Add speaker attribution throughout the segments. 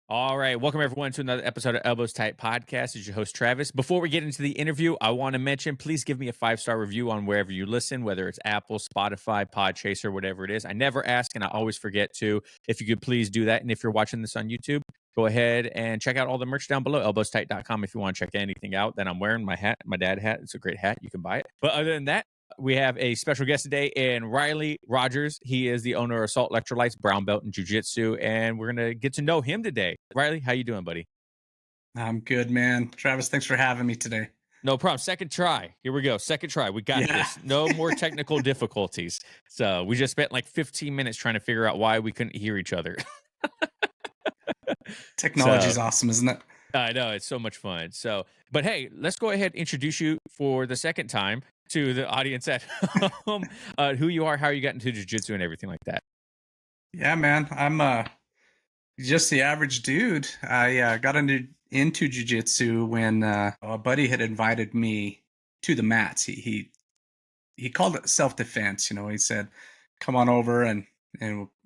Speaker 1: All right. Welcome, everyone, to another episode of Elbows Tight Podcast. It's your host, Travis. Before we get into the interview, I want to mention please give me a 5-star review on wherever you listen, whether it's Apple, Spotify, Podchaser, whatever it is. I never ask and I always forget to. If you could please do that. And if you're watching this on YouTube, go ahead and check out all the merch down below, elbowstight.com, if you want to check anything out. That I'm wearing my hat, my dad hat. It's a great hat. You can buy it. But other than that, we have a special guest today in Riley Rogers. He is the owner of SALT Electrolytes, brown belt in Jiu Jitsu, and we're going to get to know him today. Riley, how you doing, buddy?
Speaker 2: I'm good, man. Travis, thanks for having me today.
Speaker 1: No problem. Second try. Here we go. Second try. We got
Speaker 2: Yeah.
Speaker 1: this. No more technical difficulties. So we just spent like 15 minutes trying to figure out why we couldn't hear each other.
Speaker 2: Technology's awesome, isn't it?
Speaker 1: I know. It's so much fun. So, but hey, let's go ahead and introduce you for the second time to the audience at home, who you are, how you got into jiu-jitsu and everything like that.
Speaker 2: Yeah, man. I'm just the average dude. I got into jiu-jitsu when a buddy had invited me to the mats. He called it self-defense. He said, "Come on over," and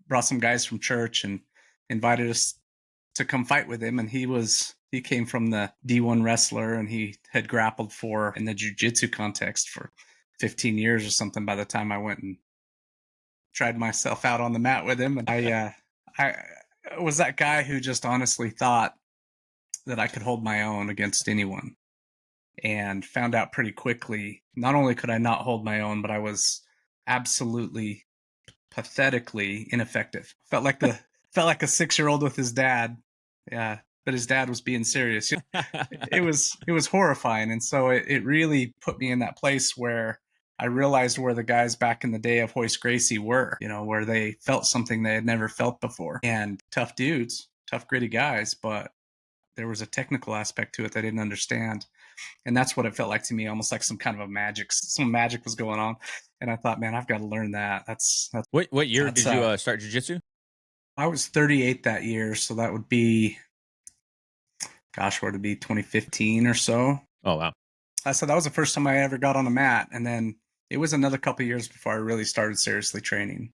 Speaker 2: brought some guys from church and invited us to come fight with him. And he came from the D1 wrestler, and he had grappled in the jiu-jitsu context for 15 years or something by the time I went and tried myself out on the mat with him. And I was that guy who just honestly thought that I could hold my own against anyone, and found out pretty quickly, not only could I not hold my own, but I was absolutely pathetically ineffective. Felt like a 6-year-old with his dad. Yeah, but his dad was being serious. It was horrifying. And so it really put me in that place where I realized where the guys back in the day of Hoist Gracie were, where they felt something they had never felt before. And tough dudes, tough, gritty guys, but there was a technical aspect to it that I didn't understand. And that's what it felt like to me, almost like some magic was going on. And I thought, man, I've got to learn that.
Speaker 1: What year did you start jiu-jitsu?
Speaker 2: I was 38 that year, so that would be, gosh, what would it be, 2015 or so.
Speaker 1: Oh, wow.
Speaker 2: So that was the first time I ever got on a mat. And then it was another couple of years before I really started seriously training.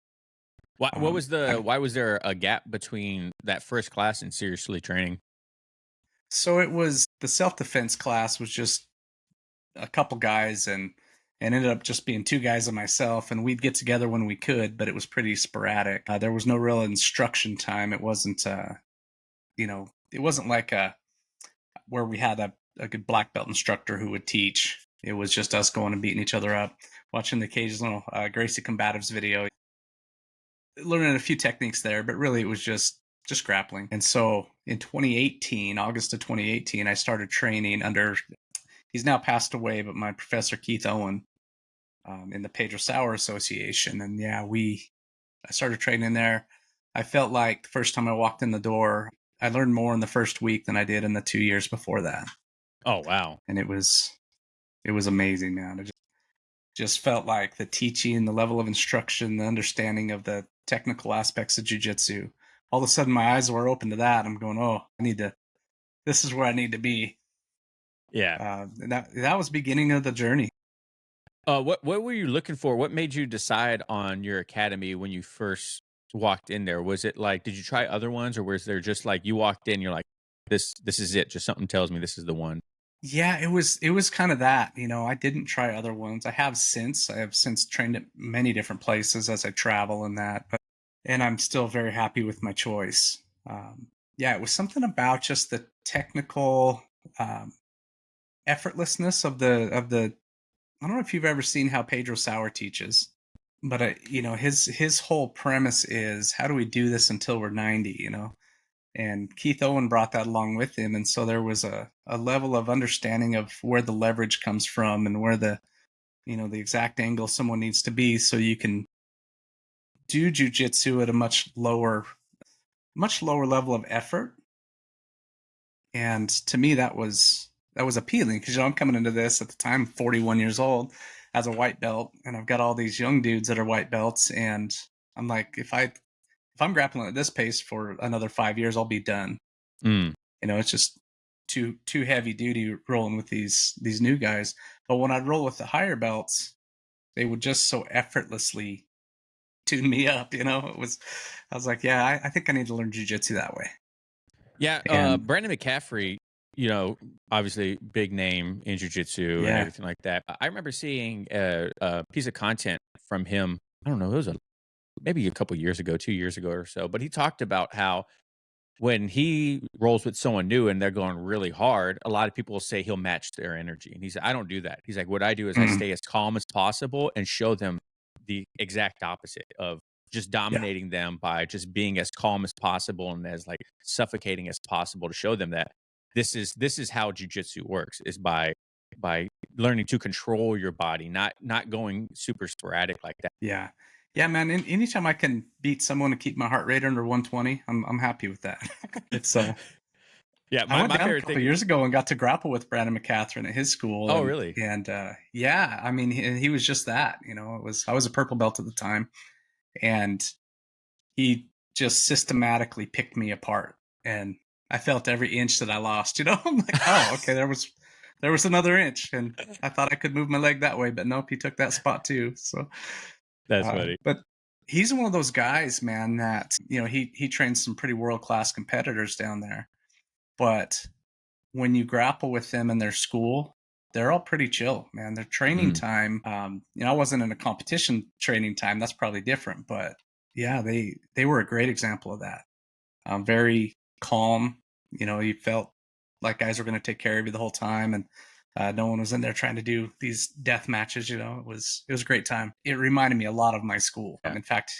Speaker 1: Why was there a gap between that first class and seriously training?
Speaker 2: So it was, the self-defense class was just a couple guys and ended up just being 2 guys and myself, and we'd get together when we could, but it was pretty sporadic. There was no real instruction time. It wasn't, it wasn't like where we had a good black belt instructor who would teach. It was just us going and beating each other up, watching the occasional Gracie Combatives video, learning a few techniques there, but really it was just grappling. And so in 2018, August of 2018, I started training under, he's now passed away, but my professor Keith Owen, in the Pedro Sauer Association. And yeah, I started training there. I felt like the first time I walked in the door, I learned more in the first week than I did in the 2 years before that.
Speaker 1: Oh, wow.
Speaker 2: And it was amazing, man. It just felt like the teaching, the level of instruction, the understanding of the technical aspects of jiu-jitsu. All of a sudden my eyes were open to that. I'm going, oh, this is where I need to be.
Speaker 1: Yeah.
Speaker 2: That was beginning of the journey.
Speaker 1: What were you looking for? What made you decide on your academy when you first walked in there? Was it like, did you try other ones, or was there just like you walked in, you're like, this is it? Just something tells me this is the one.
Speaker 2: Yeah, it was kind of that. I didn't try other ones. I have since trained at many different places as I travel and that, and I'm still very happy with my choice. Yeah, it was something about just the technical effortlessness of the. I don't know if you've ever seen how Pedro Sauer teaches, but his whole premise is, how do we do this until we're 90? And Keith Owen brought that along with him, and so there was a level of understanding of where the leverage comes from and where the the exact angle someone needs to be, so you can do jiu-jitsu at a much lower level of effort. And to me, that was appealing, because I'm coming into this at the time 41 years old as a white belt, and I've got all these young dudes that are white belts, and I'm like, if I'm grappling at this pace for another 5 years, I'll be done. It's just too heavy duty rolling with these new guys. But when I'd roll with the higher belts, they would just so effortlessly tune me up. I was like, yeah, I think I need to learn jiu-jitsu that way.
Speaker 1: Yeah,
Speaker 2: And
Speaker 1: Brandon McCaffrey, you know, obviously big name in jiu-jitsu and
Speaker 2: yeah,
Speaker 1: everything like that. I remember seeing a piece of content from him. I don't know, it was maybe a couple years ago, 2 years ago or so. But he talked about how when he rolls with someone new and they're going really hard, a lot of people will say he'll match their energy. And he said, I don't do that. He's like, what I do is I
Speaker 2: mm,
Speaker 1: stay as calm as possible and show them the exact opposite of just
Speaker 2: yeah,
Speaker 1: dominating them by just being as calm as possible and as like suffocating as possible to show them that this is how jujitsu works is by learning to control your body, not going super sporadic like that.
Speaker 2: yeah, yeah, man. Anytime I can beat someone and keep my heart rate under 120, I'm happy with that. It's
Speaker 1: Yeah,
Speaker 2: I
Speaker 1: my,
Speaker 2: went
Speaker 1: my
Speaker 2: down a
Speaker 1: favorite
Speaker 2: couple
Speaker 1: thing.
Speaker 2: years ago and got to grapple with Brandon McCatherine at his school,
Speaker 1: Oh, really?
Speaker 2: and yeah, I mean, he was just that. It was I was a purple belt at the time, and he just systematically picked me apart, and I felt every inch that I lost. I'm like, oh, okay, there was another inch, and I thought I could move my leg that way, but nope, he took that spot too. So,
Speaker 1: That's funny.
Speaker 2: but he's one of those guys, man, that he trains some pretty world class competitors down there, but when you grapple with them in their school, they're all pretty chill, man. Their training
Speaker 1: Mhm.
Speaker 2: time, I wasn't in a competition training time. That's probably different, but yeah, they were a great example of that. Very calm. You felt like guys were going to take care of you the whole time, and no one was in there trying to do these death matches. It was a great time. It reminded me a lot of my school.
Speaker 1: Yeah.
Speaker 2: In fact,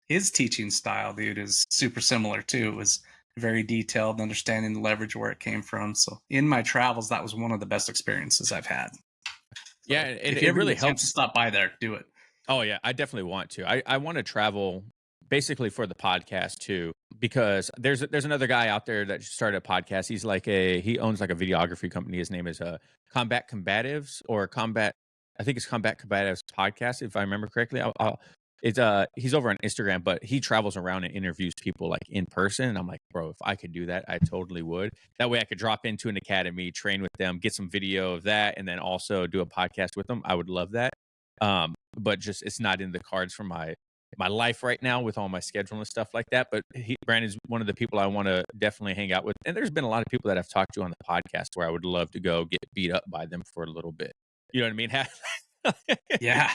Speaker 2: his teaching style, dude, is super similar too. It was very detailed, understanding the leverage where it came from. So in my travels, that was one of the best experiences I've had.
Speaker 1: Yeah,
Speaker 2: So
Speaker 1: and
Speaker 2: if you
Speaker 1: it
Speaker 2: ever
Speaker 1: really
Speaker 2: get a chance to
Speaker 1: helps.
Speaker 2: stop by there, do it.
Speaker 1: Oh yeah, I definitely want to. I want to travel basically for the podcast too, because there's another guy out there that started a podcast. He owns like a videography company. His name is Combat Combatives or Combat. I think it's Combat Combatives podcast if I remember correctly. He's over on Instagram, but he travels around and interviews people like in person. And I'm like, bro, if I could do that, I totally would. That way I could drop into an academy, train with them, get some video of that, and then also do a podcast with them. I would love that. But just it's not in the cards for my life right now with all my schedule and stuff like that. But Brandon's one of the people I want to definitely hang out with. And there's been a lot of people that I've talked to on the podcast where I would love to go get beat up by them for a little bit. You know what I mean?
Speaker 2: Yeah.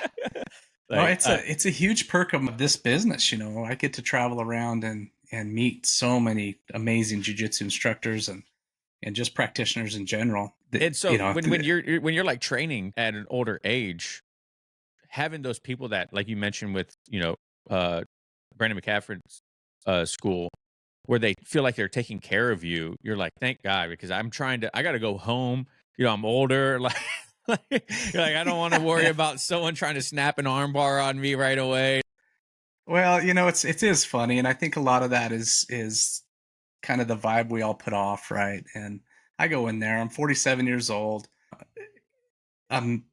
Speaker 2: No,
Speaker 1: like,
Speaker 2: it's a huge perk of this business. I get to travel around and meet so many amazing jujitsu instructors and just practitioners in general. That
Speaker 1: and so when you're like training at an older age, having those people that like you mentioned with uh Brandon McCaffrey's school where they feel like they're taking care of you, you're like, thank God, because I got to go home. I'm older. Like I don't want to worry about someone trying to snap an armbar on me right away.
Speaker 2: Well, it is funny, and I think a lot of that is kind of the vibe we all put off, right? And I go in there. I'm 47 years old. I'm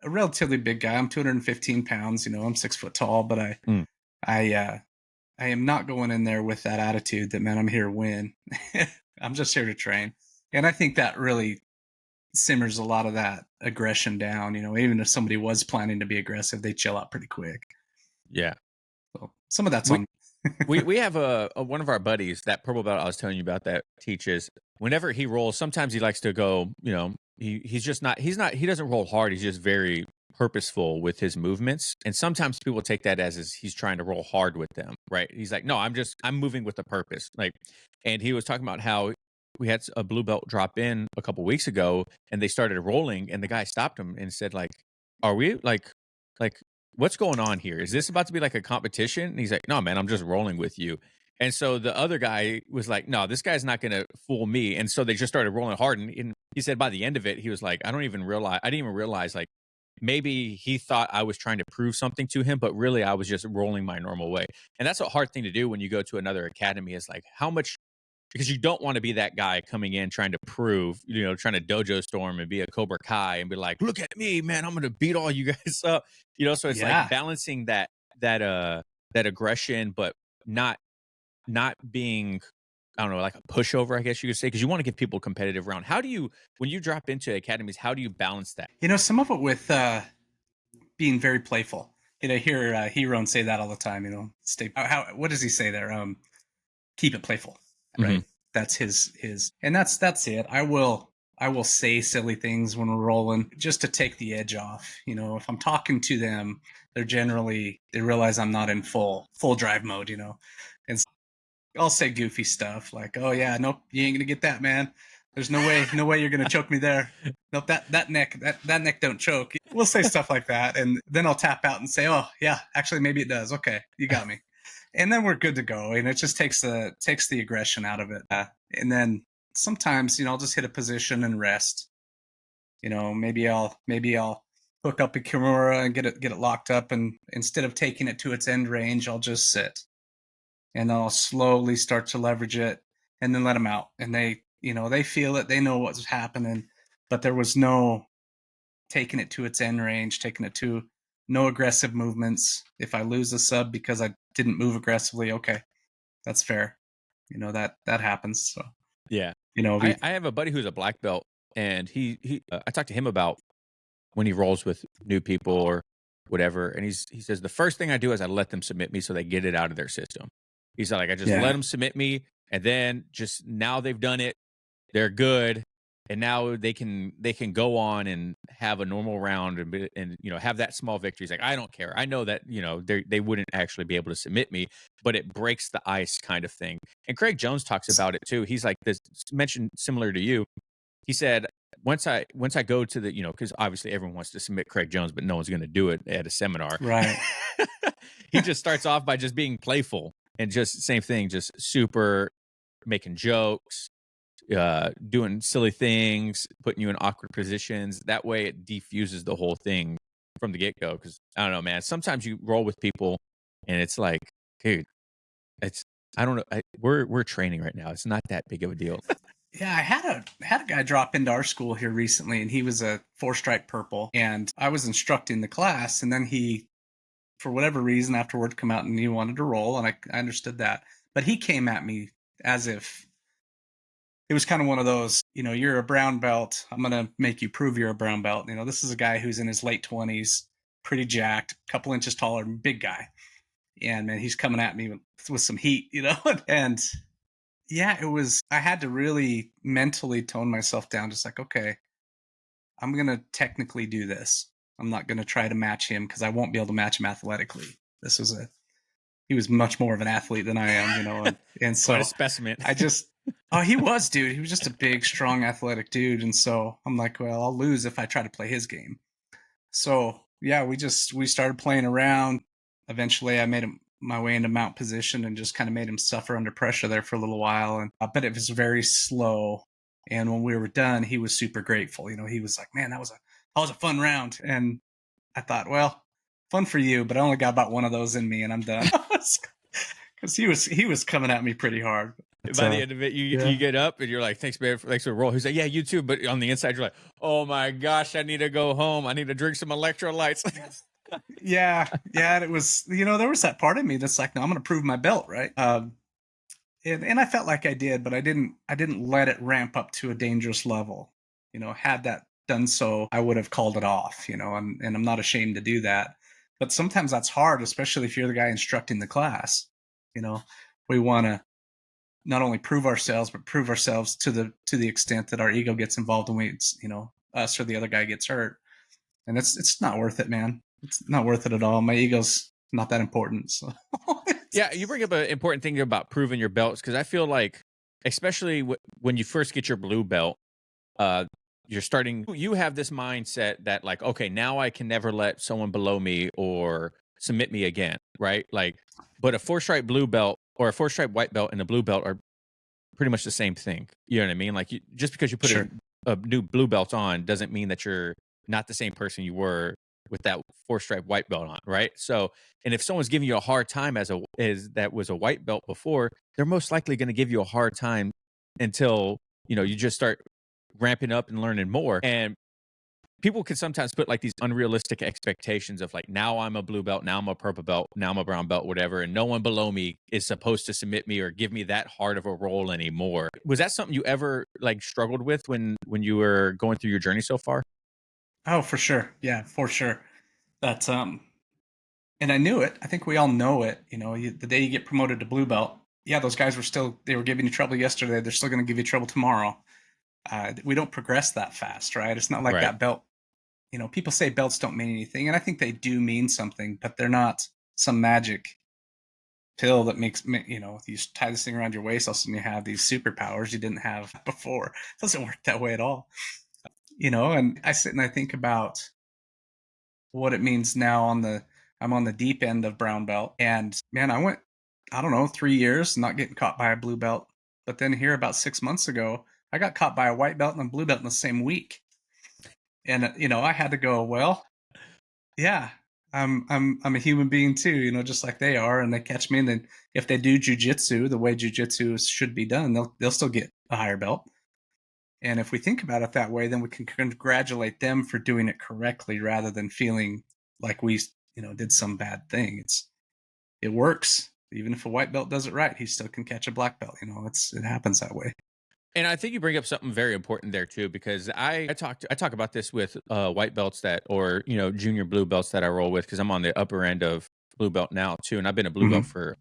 Speaker 2: a relatively big guy. I'm 215 pounds. I'm 6 foot tall, but
Speaker 1: Mm,
Speaker 2: I I am not going in there with that attitude that, man, I'm here to win. I'm just here to train. And I think that really simmers a lot of that aggression down. Even if somebody was planning to be aggressive, they chill out pretty quick.
Speaker 1: yeah.
Speaker 2: So some of that's
Speaker 1: We
Speaker 2: on.
Speaker 1: we have a one of our buddies, that purple belt I was telling you about, that teaches whenever he rolls, sometimes he likes to go, he doesn't roll hard, he's just very purposeful with his movements. And sometimes people take that as he's trying to roll hard with them, right? He's like, no, I'm moving with a purpose. Like, and he was talking about how we had a blue belt drop in a couple weeks ago and they started rolling and the guy stopped him and said, like, are we like what's going on here? Is this about to be like a competition? And he's like, no, man, I'm just rolling with you. And so the other guy was like, no, this guy's not going to fool me. And so they just started rolling hard. And he said by the end of it, he was like, I didn't even realize like maybe he thought I was trying to prove something to him, but really I was just rolling my normal way. And that's a hard thing to do when you go to another academy, is like how much, because you don't want to be that guy coming in trying to prove, trying to dojo storm and be a Cobra Kai and be like, look at me, man, I'm gonna beat all you guys up. So it's like
Speaker 2: Yeah.
Speaker 1: balancing that aggression, but not being, I don't know, like a pushover, I guess you could say, because you want to give people competitive round. How do you, when you drop into academies, how do you balance that?
Speaker 2: Some of it with being very playful. I hear Hero say that all the time. Stay. What does he say there? Keep it playful,
Speaker 1: Hmm.
Speaker 2: right? that's his, and that's it. I will say silly things when we're rolling just to take the edge off. If I'm talking to them, they realize I'm not in full drive mode, and I'll say goofy stuff like, "Oh yeah, nope, you ain't gonna get that, man. There's no way you're gonna choke me there. Nope, that neck don't choke." We'll say stuff like that, and then I'll tap out and say, "Oh yeah, actually maybe it does. Okay, you got me," and then we're good to go. And it just takes the aggression out of it. And then sometimes I'll just hit a position and rest. Maybe I'll hook up a Kimura and get it locked up, and instead of taking it to its end range, I'll just sit. And I'll slowly start to leverage it and then let them out. And they feel it, they know what's happening, but there was no taking it to its end range, no aggressive movements. If I lose a sub because I didn't move aggressively, okay, that's fair. That happens. So,
Speaker 1: Yeah. I have a buddy who's a black belt, and I talked to him about when he rolls with new people or whatever. And he says, the first thing I do is I let them submit me so they get it out of their system. He's like, I just let them submit me, and then just now they've done it, they're good, and now they can go on and have a normal round and have that small victory. He's like, I don't care. I know that they wouldn't actually be able to submit me, but it breaks the ice kind of thing. And Craig Jones talks about it too. He's like, this mentioned similar to you. He said, once I go to the because obviously everyone wants to submit Craig Jones, but no one's going to do it at a seminar,
Speaker 2: right?
Speaker 1: He just starts off by just being playful. And just same thing, just super making jokes, doing silly things, putting you in awkward positions. That way it defuses the whole thing from the get-go. Because I don't know, man. Sometimes you roll with people and it's like, dude, I don't know. We're training right now. It's not that big of a deal.
Speaker 2: Yeah, I had a guy drop into our school here recently, and he was a 4-stripe purple, and I was instructing the class, and then he, for whatever reason, afterward come out and he wanted to roll, and I understood that. But he came at me as if it was kind of one of those, you're a brown belt, I'm going to make you prove you're a brown belt. This is a guy who's in his late 20s, pretty jacked, a couple inches taller, big guy. And man, he's coming at me with some heat, and yeah, I had to really mentally tone myself down, just like, okay, I'm going to technically do this. I'm not going to try to match him because I won't be able to match him athletically. He was much more of an athlete than I am, and so
Speaker 1: quite a specimen.
Speaker 2: he was, dude. He was just a big, strong, athletic dude. And so I'm like, well, I'll lose if I try to play his game. So yeah, we started playing around. Eventually I made my way into mount position and just kind of made him suffer under pressure there for a little while. And but it was very slow. And when we were done, he was super grateful. He was like, man, that was a fun round. And I thought, well, fun for you, but I only got about one of those in me and I'm done. Because he was coming at me pretty hard.
Speaker 1: By the end of it, you get up and you're like, thanks, man. Thanks for the roll. He's like, yeah, you too. But on the inside, you're like, oh my gosh, I need to go home. I need to drink some electrolytes.
Speaker 2: yeah. And it was, there was that part of me that's like, no, I'm going to prove my belt, right? And I felt like I did, but I didn't let it ramp up to a dangerous level. Had that done so, I would have called it off, and I'm not ashamed to do that. But sometimes that's hard, especially if you're the guy instructing the class. We want to not only prove ourselves, but prove ourselves to the extent that our ego gets involved when us or the other guy gets hurt. And it's not worth it, man. It's not worth it at all. My ego's not that important. So
Speaker 1: yeah, you bring up an important thing about proving your belts, because I feel like, especially when you first get your blue belt, you have this mindset that like, okay, now I can never let someone below me or submit me again, right? Like, but a 4-stripe blue belt or a 4-stripe white belt and a blue belt are pretty much the same thing. You know what I mean? Like, just because you put a new blue belt on doesn't mean that you're not the same person you were with that 4-stripe white belt on, right? So, and if someone's giving you a hard time as that was a white belt before, they're most likely going to give you a hard time until you just start ramping up and learning more. And people can sometimes put like these unrealistic expectations of like, now I'm a blue belt, now I'm a purple belt, now I'm a brown belt, whatever, and no one below me is supposed to submit me or give me that hard of a role anymore. Was that something you ever like struggled with when you were going through your journey so far?
Speaker 2: Oh, for sure. Yeah, for sure. That's and I knew it. I think we all know it. The day you get promoted to blue belt, yeah, those guys they were giving you trouble yesterday. They're still going to give you trouble tomorrow. We don't progress that fast, right? It's not like
Speaker 1: Right.
Speaker 2: that belt. People say belts don't mean anything, and I think they do mean something, but they're not some magic pill that makes, you tie this thing around your waist, all of a sudden you have these superpowers you didn't have before. It doesn't work that way at all. And I sit and I think about what it means now I'm on the deep end of brown belt. And man, I went, I don't know, 3 years not getting caught by a blue belt. But then here about 6 months ago, I got caught by a white belt and a blue belt in the same week. And I had to go, well, yeah, I'm a human being too, just like they are, and they catch me. And then if they do jujitsu the way jujitsu should be done, they'll still get a higher belt. And if we think about it that way, then we can congratulate them for doing it correctly rather than feeling like we, did some bad thing. It works. Even if a white belt does it right, he still can catch a black belt. It happens that way.
Speaker 1: And I think you bring up something very important there too, because I talk about this with white belts or junior blue belts that I roll with, because I'm on the upper end of blue belt now too, and I've been a blue belt for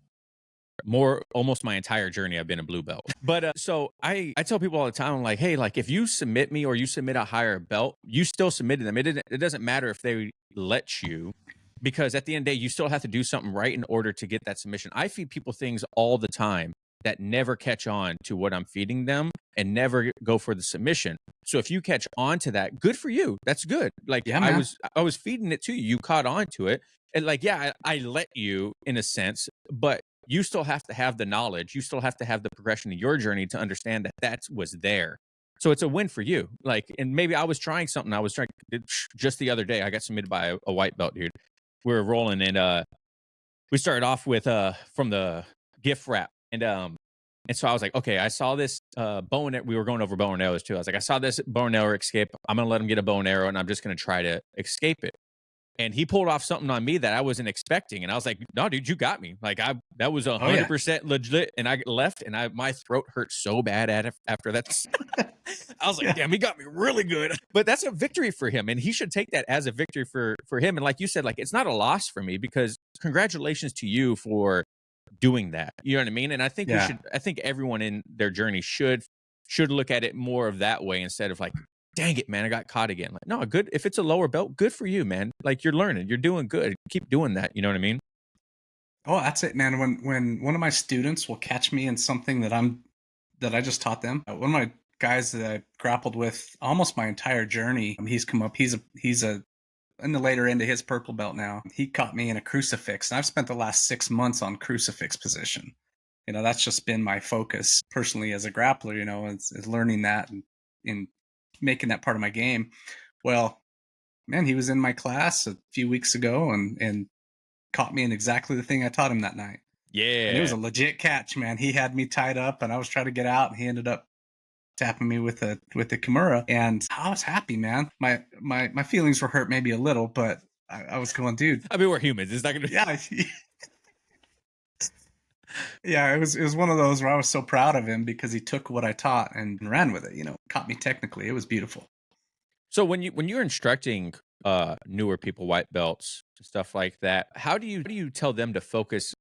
Speaker 1: almost my entire journey. I've been a blue belt. But so I tell people all the time, I'm like, hey, like if you submit me or you submit a higher belt, you still submitted them. It doesn't matter if they let you, because at the end of the day, you still have to do something right in order to get that submission. I feed people things all the time that never catch on to what I'm feeding them and never go for the submission. So if you catch on to that, good for you. That's good. Like
Speaker 2: Yeah, man.
Speaker 1: I was feeding it to you. You caught on to it. And like, yeah, I let you in a sense, but you still have to have the knowledge. You still have to have the progression of your journey to understand that was there. So it's a win for you. Like, and maybe I was trying something. I was trying just the other day. I got submitted by a white belt dude. We were rolling, and we started off with from the gift wrap, and so I was like, okay, I saw this bow and arrow. We were going over bow and arrows too. I was like, I saw this bow and arrow escape. I'm gonna let him get a bow and arrow, and I'm just gonna try to escape it. And he pulled off something on me that I wasn't expecting, and I was like, "No, dude, you got me! Like that was 100% legit." And I left, and my throat hurt so bad after that. I was like, "Damn, he got me really good." But that's a victory for him, and he should take that as a victory for him. And like you said, like it's not a loss for me, because congratulations to you for doing that. You know what I mean? And I think I think everyone in their journey should look at it more of that way, instead of like, dang it, man, I got caught again. Like, no, good. If it's a lower belt, good for you, man. Like you're learning, you're doing good. Keep doing that. You know what I mean?
Speaker 2: Oh, that's it, man. When one of my students will catch me in something that I just taught them, one of my guys that I grappled with almost my entire journey, he's come up. He's in the later end of his purple belt now. He caught me in a crucifix, and I've spent the last 6 months on crucifix position. That's just been my focus personally as a grappler. Is learning that and in making that part of my game. Well, man, he was in my class a few weeks ago and caught me in exactly the thing I taught him that night.
Speaker 1: Yeah.
Speaker 2: And it was a legit catch, man. He had me tied up, and I was trying to get out, and he ended up tapping me with the Kimura, and I was happy, man. My feelings were hurt maybe a little, but I was going, dude.
Speaker 1: I mean, we're humans. It's not gonna.
Speaker 2: Yeah. Yeah, it was one of those where I was so proud of him because he took what I taught and ran with it. Caught me technically. It was beautiful.
Speaker 1: So when you're instructing newer people, white belts, stuff like that, how do you tell them to focus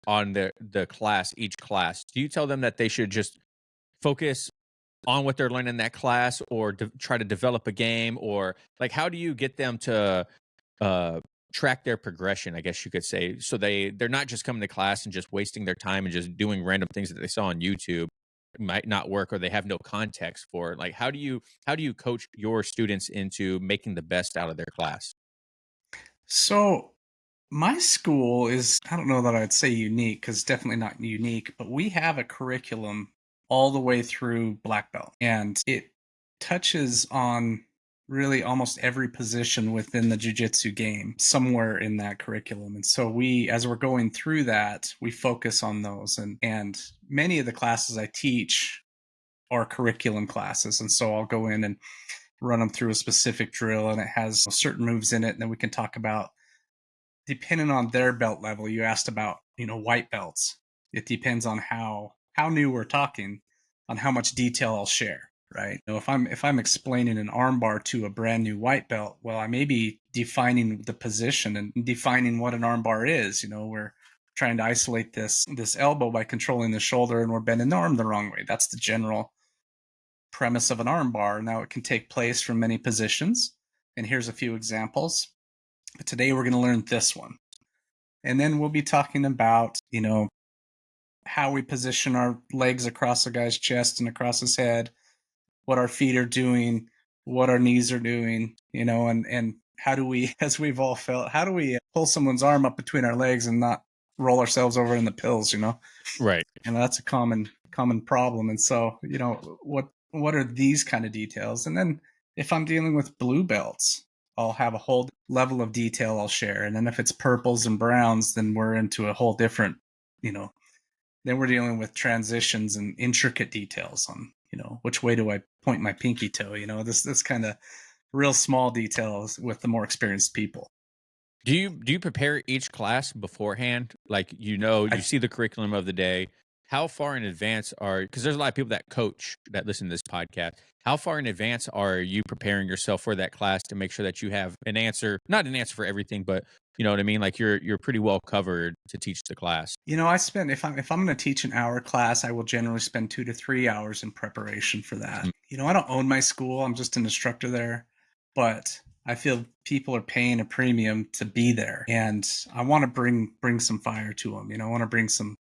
Speaker 1: on the class, each class? Do you tell them that they should just focus on what they're learning in that class, or try to develop a game, or like how do you get them to track their progression, I guess you could say, so they're not just coming to class and just wasting their time and just doing random things that they saw on YouTube might not work, or they have no context for it? Like how do you coach your students into making the best out of their class?
Speaker 2: So my school is, I don't know that I'd say unique, because it's definitely not unique, but we have a curriculum all the way through black belt, and it touches on really almost every position within the jiu-jitsu game somewhere in that curriculum. And so as we're going through that, we focus on those, and many of the classes I teach are curriculum classes. And so I'll go in and run them through a specific drill, and it has certain moves in it. And then we can talk about, depending on their belt level. You asked about, white belts. It depends on how new we're talking, on how much detail I'll share, right? If I'm explaining an armbar to a brand new white belt, well, I may be defining the position and defining what an armbar is. We're trying to isolate this elbow by controlling the shoulder, and we're bending the arm the wrong way. That's the general premise of an arm bar. Now, it can take place from many positions, and here's a few examples. But today we're going to learn this one. And then we'll be talking about, how we position our legs across a guy's chest and across his head, what our feet are doing, what our knees are doing, and how do we, as we've all felt, how do we pull someone's arm up between our legs and not roll ourselves over in the pills,
Speaker 1: Right.
Speaker 2: And that's a common problem. And so, what are these kind of details? And then if I'm dealing with blue belts, I'll have a whole level of detail I'll share. And then if it's purples and browns, then we're into a whole different, then we're dealing with transitions and intricate details on, which way do I point my pinky toe? This kind of real small details with the more experienced people.
Speaker 1: Do you prepare each class beforehand? Like, you see the curriculum of the day. How far in advance because there's a lot of people that coach that listen to this podcast. How far in advance are you preparing yourself for that class to make sure that you have an answer, not an answer for everything, but you know what I mean? Like you're pretty well covered to teach the class.
Speaker 2: I spend if I'm going to teach an hour class, I will generally spend 2 to 3 hours in preparation for that. I don't own my school. I'm just an instructor there, but I feel people are paying a premium to be there, and I want to bring some fire to them. I want to bring some,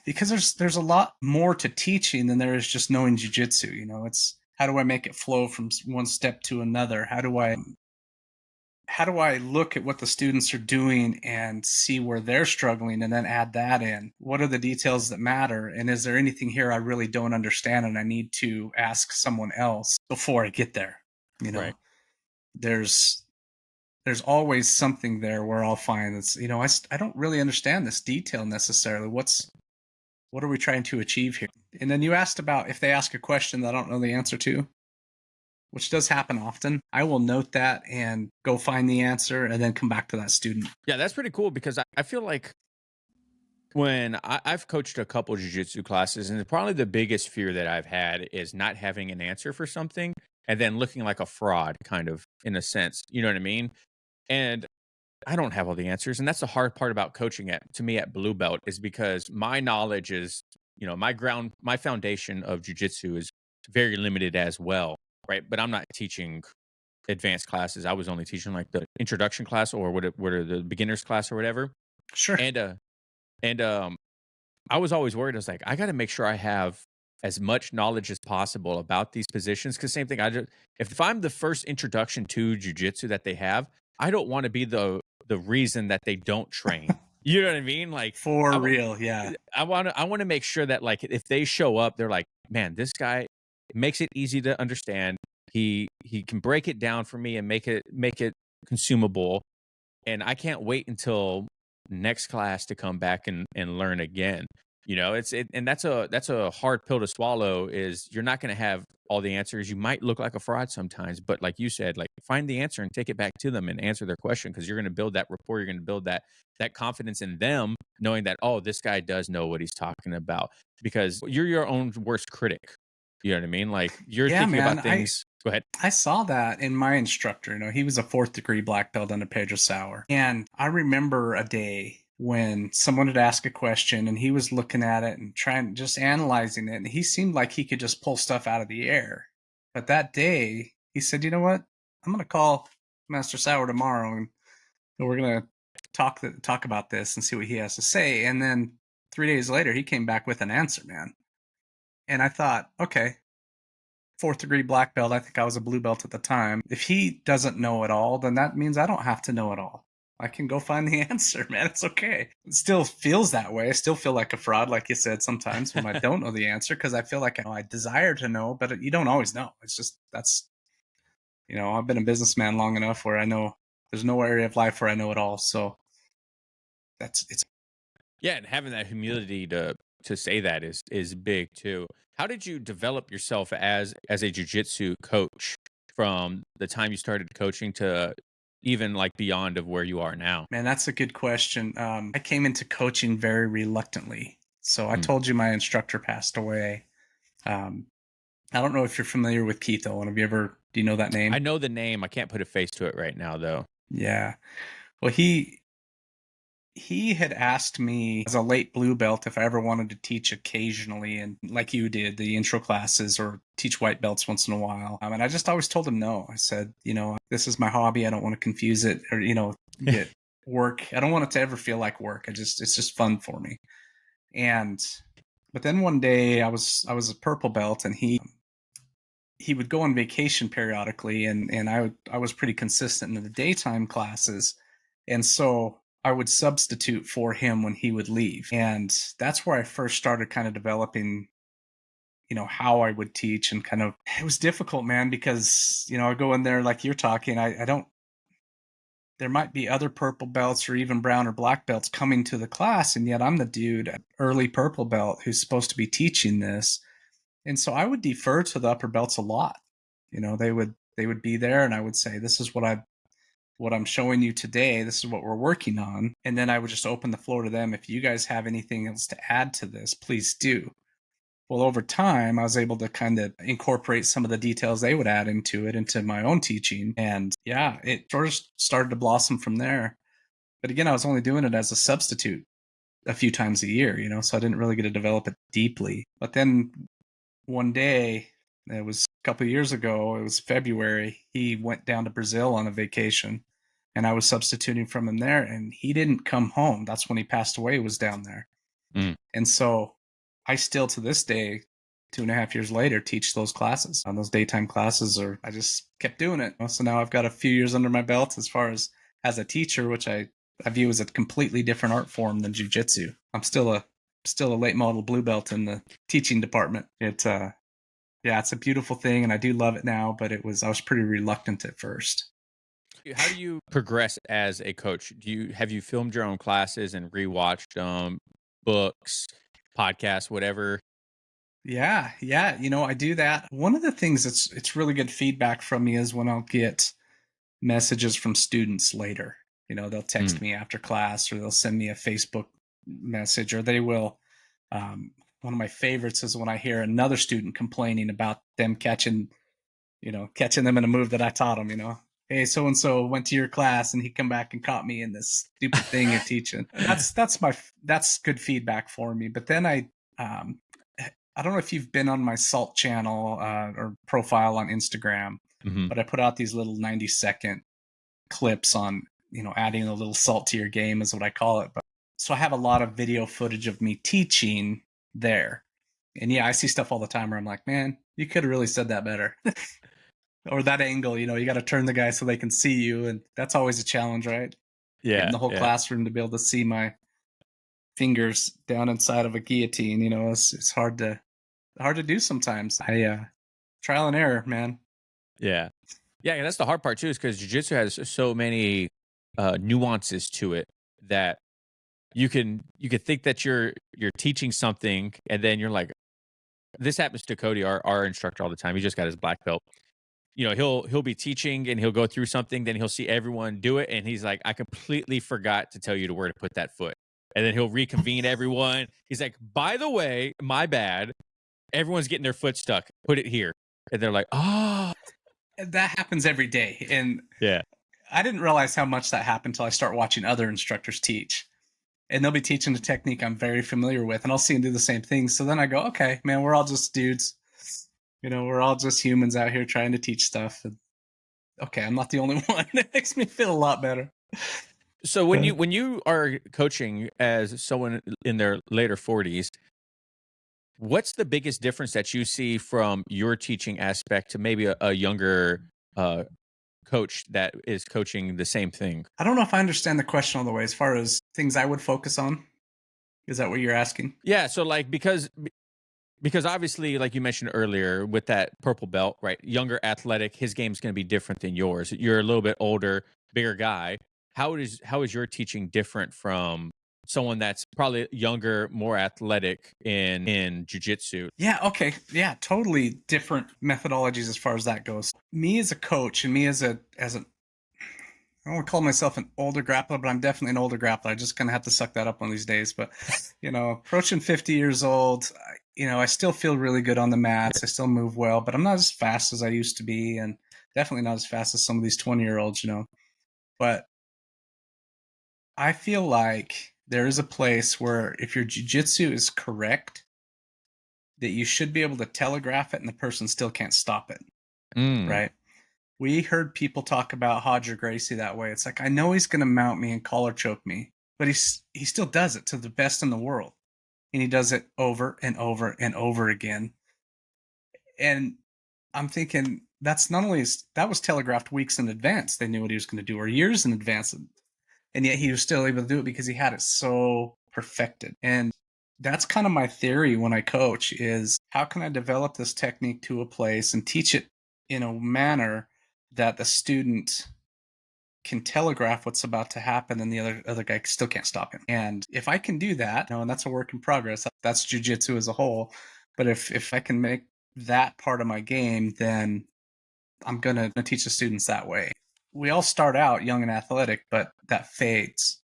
Speaker 2: because there's a lot more to teaching than there is just knowing jiu-jitsu. It's how do I make it flow from one step to another? How do I look at what the students are doing and see where they're struggling and then add that in? What are the details that matter? And is there anything here I really don't understand and I need to ask someone else before I get there?
Speaker 1: Right.
Speaker 2: There's always something there where I'll find that's, I don't really understand this detail necessarily. What are we trying to achieve here? And then you asked about if they ask a question that I don't know the answer to, which does happen often. I will note that and go find the answer and then come back to that student.
Speaker 1: Yeah, that's pretty cool because I feel like when I've coached a couple jiu-jitsu classes, and probably the biggest fear that I've had is not having an answer for something and then looking like a fraud, kind of, in a sense. You know what I mean? And I don't have all the answers, and that's the hard part about coaching to me at blue belt, is because my knowledge is, my foundation of jiu-jitsu is very limited as well, right? But I'm not teaching advanced classes. I was only teaching like the introduction class or what are the beginners class or whatever.
Speaker 2: Sure.
Speaker 1: And I was always worried. I was like, I got to make sure I have as much knowledge as possible about these positions. Because same thing, if I'm the first introduction to jujitsu that they have, I don't want to be the reason that they don't train. You know what I mean? Like,
Speaker 2: For real, yeah.
Speaker 1: I want to make sure that, like, if they show up, they're like, man, this guy makes it easy to understand. He can break it down for me and make it consumable. And I can't wait until next class to come back and learn again. And that's a hard pill to swallow, is you're not going to have all the answers. You might look like a fraud sometimes, but like you said, like, find the answer and take it back to them and answer their question, because you're going to build that rapport. You're going to build that confidence in them, knowing that, oh, this guy does know what he's talking about, because you're your own worst critic. You know what I mean? Like, you're thinking about things. Go ahead.
Speaker 2: I saw that in my instructor. He was a 4th degree black belt under Pedro Sauer. And I remember a day when someone had asked a question and he was looking at it and just analyzing it. And he seemed like he could just pull stuff out of the air. But that day he said, you know what? I'm going to call Master Sauer tomorrow and we're going to talk about this and see what he has to say. And then 3 days later, he came back with an answer, man. And I thought, okay, 4th degree black belt. I think I was a blue belt at the time. If he doesn't know it all, then that means I don't have to know it all. I can go find the answer, man. It's okay. It still feels that way. I still feel like a fraud, like you said, sometimes when I don't know the answer, because I feel like I desire to know, but you don't always know. It's just, I've been a businessman long enough where I know there's no area of life where I know it all. So it's.
Speaker 1: Yeah, and having that humility to say that is big too. How did you develop yourself as a jiu-jitsu coach from the time you started coaching to even like beyond of where you are now?
Speaker 2: Man, that's a good question. I came into coaching very reluctantly. So I told you my instructor passed away. I don't know if you're familiar with Keith Owen. Do you know that name?
Speaker 1: I know the name. I can't put a face to it right now, though.
Speaker 2: Yeah. Well, he he had asked me as a late blue belt if I ever wanted to teach occasionally, and like you did, the intro classes or teach white belts once in a while. And I just always told him no. I said, this is my hobby. I don't want to confuse it or, get work. I don't want it to ever feel like work. It's just fun for me. But then one day I was a purple belt, and he would go on vacation periodically, and I was pretty consistent in the daytime classes. And so I would substitute for him when he would leave. And that's where I first started kind of developing, how I would teach, and kind of, it was difficult, man, because, I go in there like you're talking, I don't, there might be other purple belts or even brown or black belts coming to the class. And yet I'm the dude, early purple belt, who's supposed to be teaching this. And so I would defer to the upper belts a lot. They would be there, and I would say, this is what I'm showing you today. This is what we're working on. And then I would just open the floor to them. If you guys have anything else to add to this, please do. Well, over time, I was able to kind of incorporate some of the details they would add into my own teaching. And yeah, it sort of started to blossom from there. But again, I was only doing it as a substitute a few times a year, so I didn't really get to develop it deeply. But then one day, it was a couple of years ago, it was February, he went down to Brazil on a vacation, and I was substituting from him there, and he didn't come home. That's when he passed away, was down there. And so I still, to this day, 2.5 years later, teach those classes on those daytime classes, or I just kept doing it. So now I've got a few years under my belt as far as a teacher, which I view as a completely different art form than jiu-jitsu. I'm still a late model blue belt in the teaching department. It's a beautiful thing, and I do love it now, but I was pretty reluctant at first.
Speaker 1: How do you progress as a coach? Have you filmed your own classes and rewatched books, podcasts, whatever?
Speaker 2: Yeah, I do that. One of the things it's really good feedback from me is when I'll get messages from students later. They'll text me after class, or they'll send me a Facebook message, or they will. One of my favorites is when I hear another student complaining about them catching them in a move that I taught them. Hey, so and so went to your class, and he come back and caught me in this stupid thing you're teaching. That's good feedback for me. But then I don't know if you've been on my SALT channel or profile on Instagram, but I put out these little 90-second clips on, adding a little salt to your game is what I call it. But so I have a lot of video footage of me teaching there. And yeah, I see stuff all the time where I'm like, man, you could have really said that better. Or that angle, you got to turn the guy so they can see you. And that's always a challenge, right?
Speaker 1: Yeah.
Speaker 2: Getting the whole classroom to be able to see my fingers down inside of a guillotine, it's hard to do sometimes. Trial and error, man.
Speaker 1: Yeah. Yeah, that's the hard part too, is because jiu-jitsu has so many nuances to it that you could think that you're teaching something, and then you're like, this happens to Cody, our instructor, all the time. He just got his black belt. He'll be teaching, and he'll go through something, then he'll see everyone do it, and he's like, I completely forgot to tell you where to put that foot. And then he'll reconvene everyone. He's like, by the way, my bad. Everyone's getting their foot stuck. Put it here. And they're like, oh.
Speaker 2: That happens every day. And
Speaker 1: yeah,
Speaker 2: I didn't realize how much that happened until I start watching other instructors teach. And they'll be teaching a technique I'm very familiar with, and I'll see them do the same thing. So then I go, okay, man, we're all just dudes. We're all just humans out here trying to teach stuff. And, okay, I'm not the only one. It makes me feel a lot better.
Speaker 1: So when you are coaching as someone in their later 40s, what's the biggest difference that you see from your teaching aspect to maybe a younger coach that is coaching the same thing?
Speaker 2: I don't know if I understand the question all the way as far as things I would focus on. Is that what you're asking?
Speaker 1: Yeah. So because obviously, like you mentioned earlier, with that purple belt, right? Younger, athletic, his game's going to be different than yours. You're a little bit older, bigger guy. How is your teaching different from someone that's probably younger, more athletic in jiu-jitsu?
Speaker 2: Yeah, okay. Yeah, totally different methodologies as far as that goes. Me as a coach, and me as a I don't want to call myself an older grappler, but I'm definitely an older grappler. I just kind of have to suck that up one of these days. But, approaching 50 years old, I still feel really good on the mats. I still move well, but I'm not as fast as I used to be, and definitely not as fast as some of these 20-year-olds, But I feel like there is a place where if your jujitsu is correct, that you should be able to telegraph it and the person still can't stop it,
Speaker 1: Mm.
Speaker 2: right? We heard people talk about Hodger Gracie that way. It's like, I know he's going to mount me and collar choke me, but he still does it to the best in the world. And he does it over and over and over again. And I'm thinking that's not only that was telegraphed weeks in advance. They knew what he was going to do, or years in advance. And yet he was still able to do it because he had it so perfected. And that's kind of my theory when I coach is how can I develop this technique to a place and teach it in a manner that the student can telegraph what's about to happen and the other guy still can't stop him. And if I can do that, and that's a work in progress, that's jiu-jitsu as a whole. But if I can make that part of my game, then I'm going to teach the students that way. We all start out young and athletic, but that fades.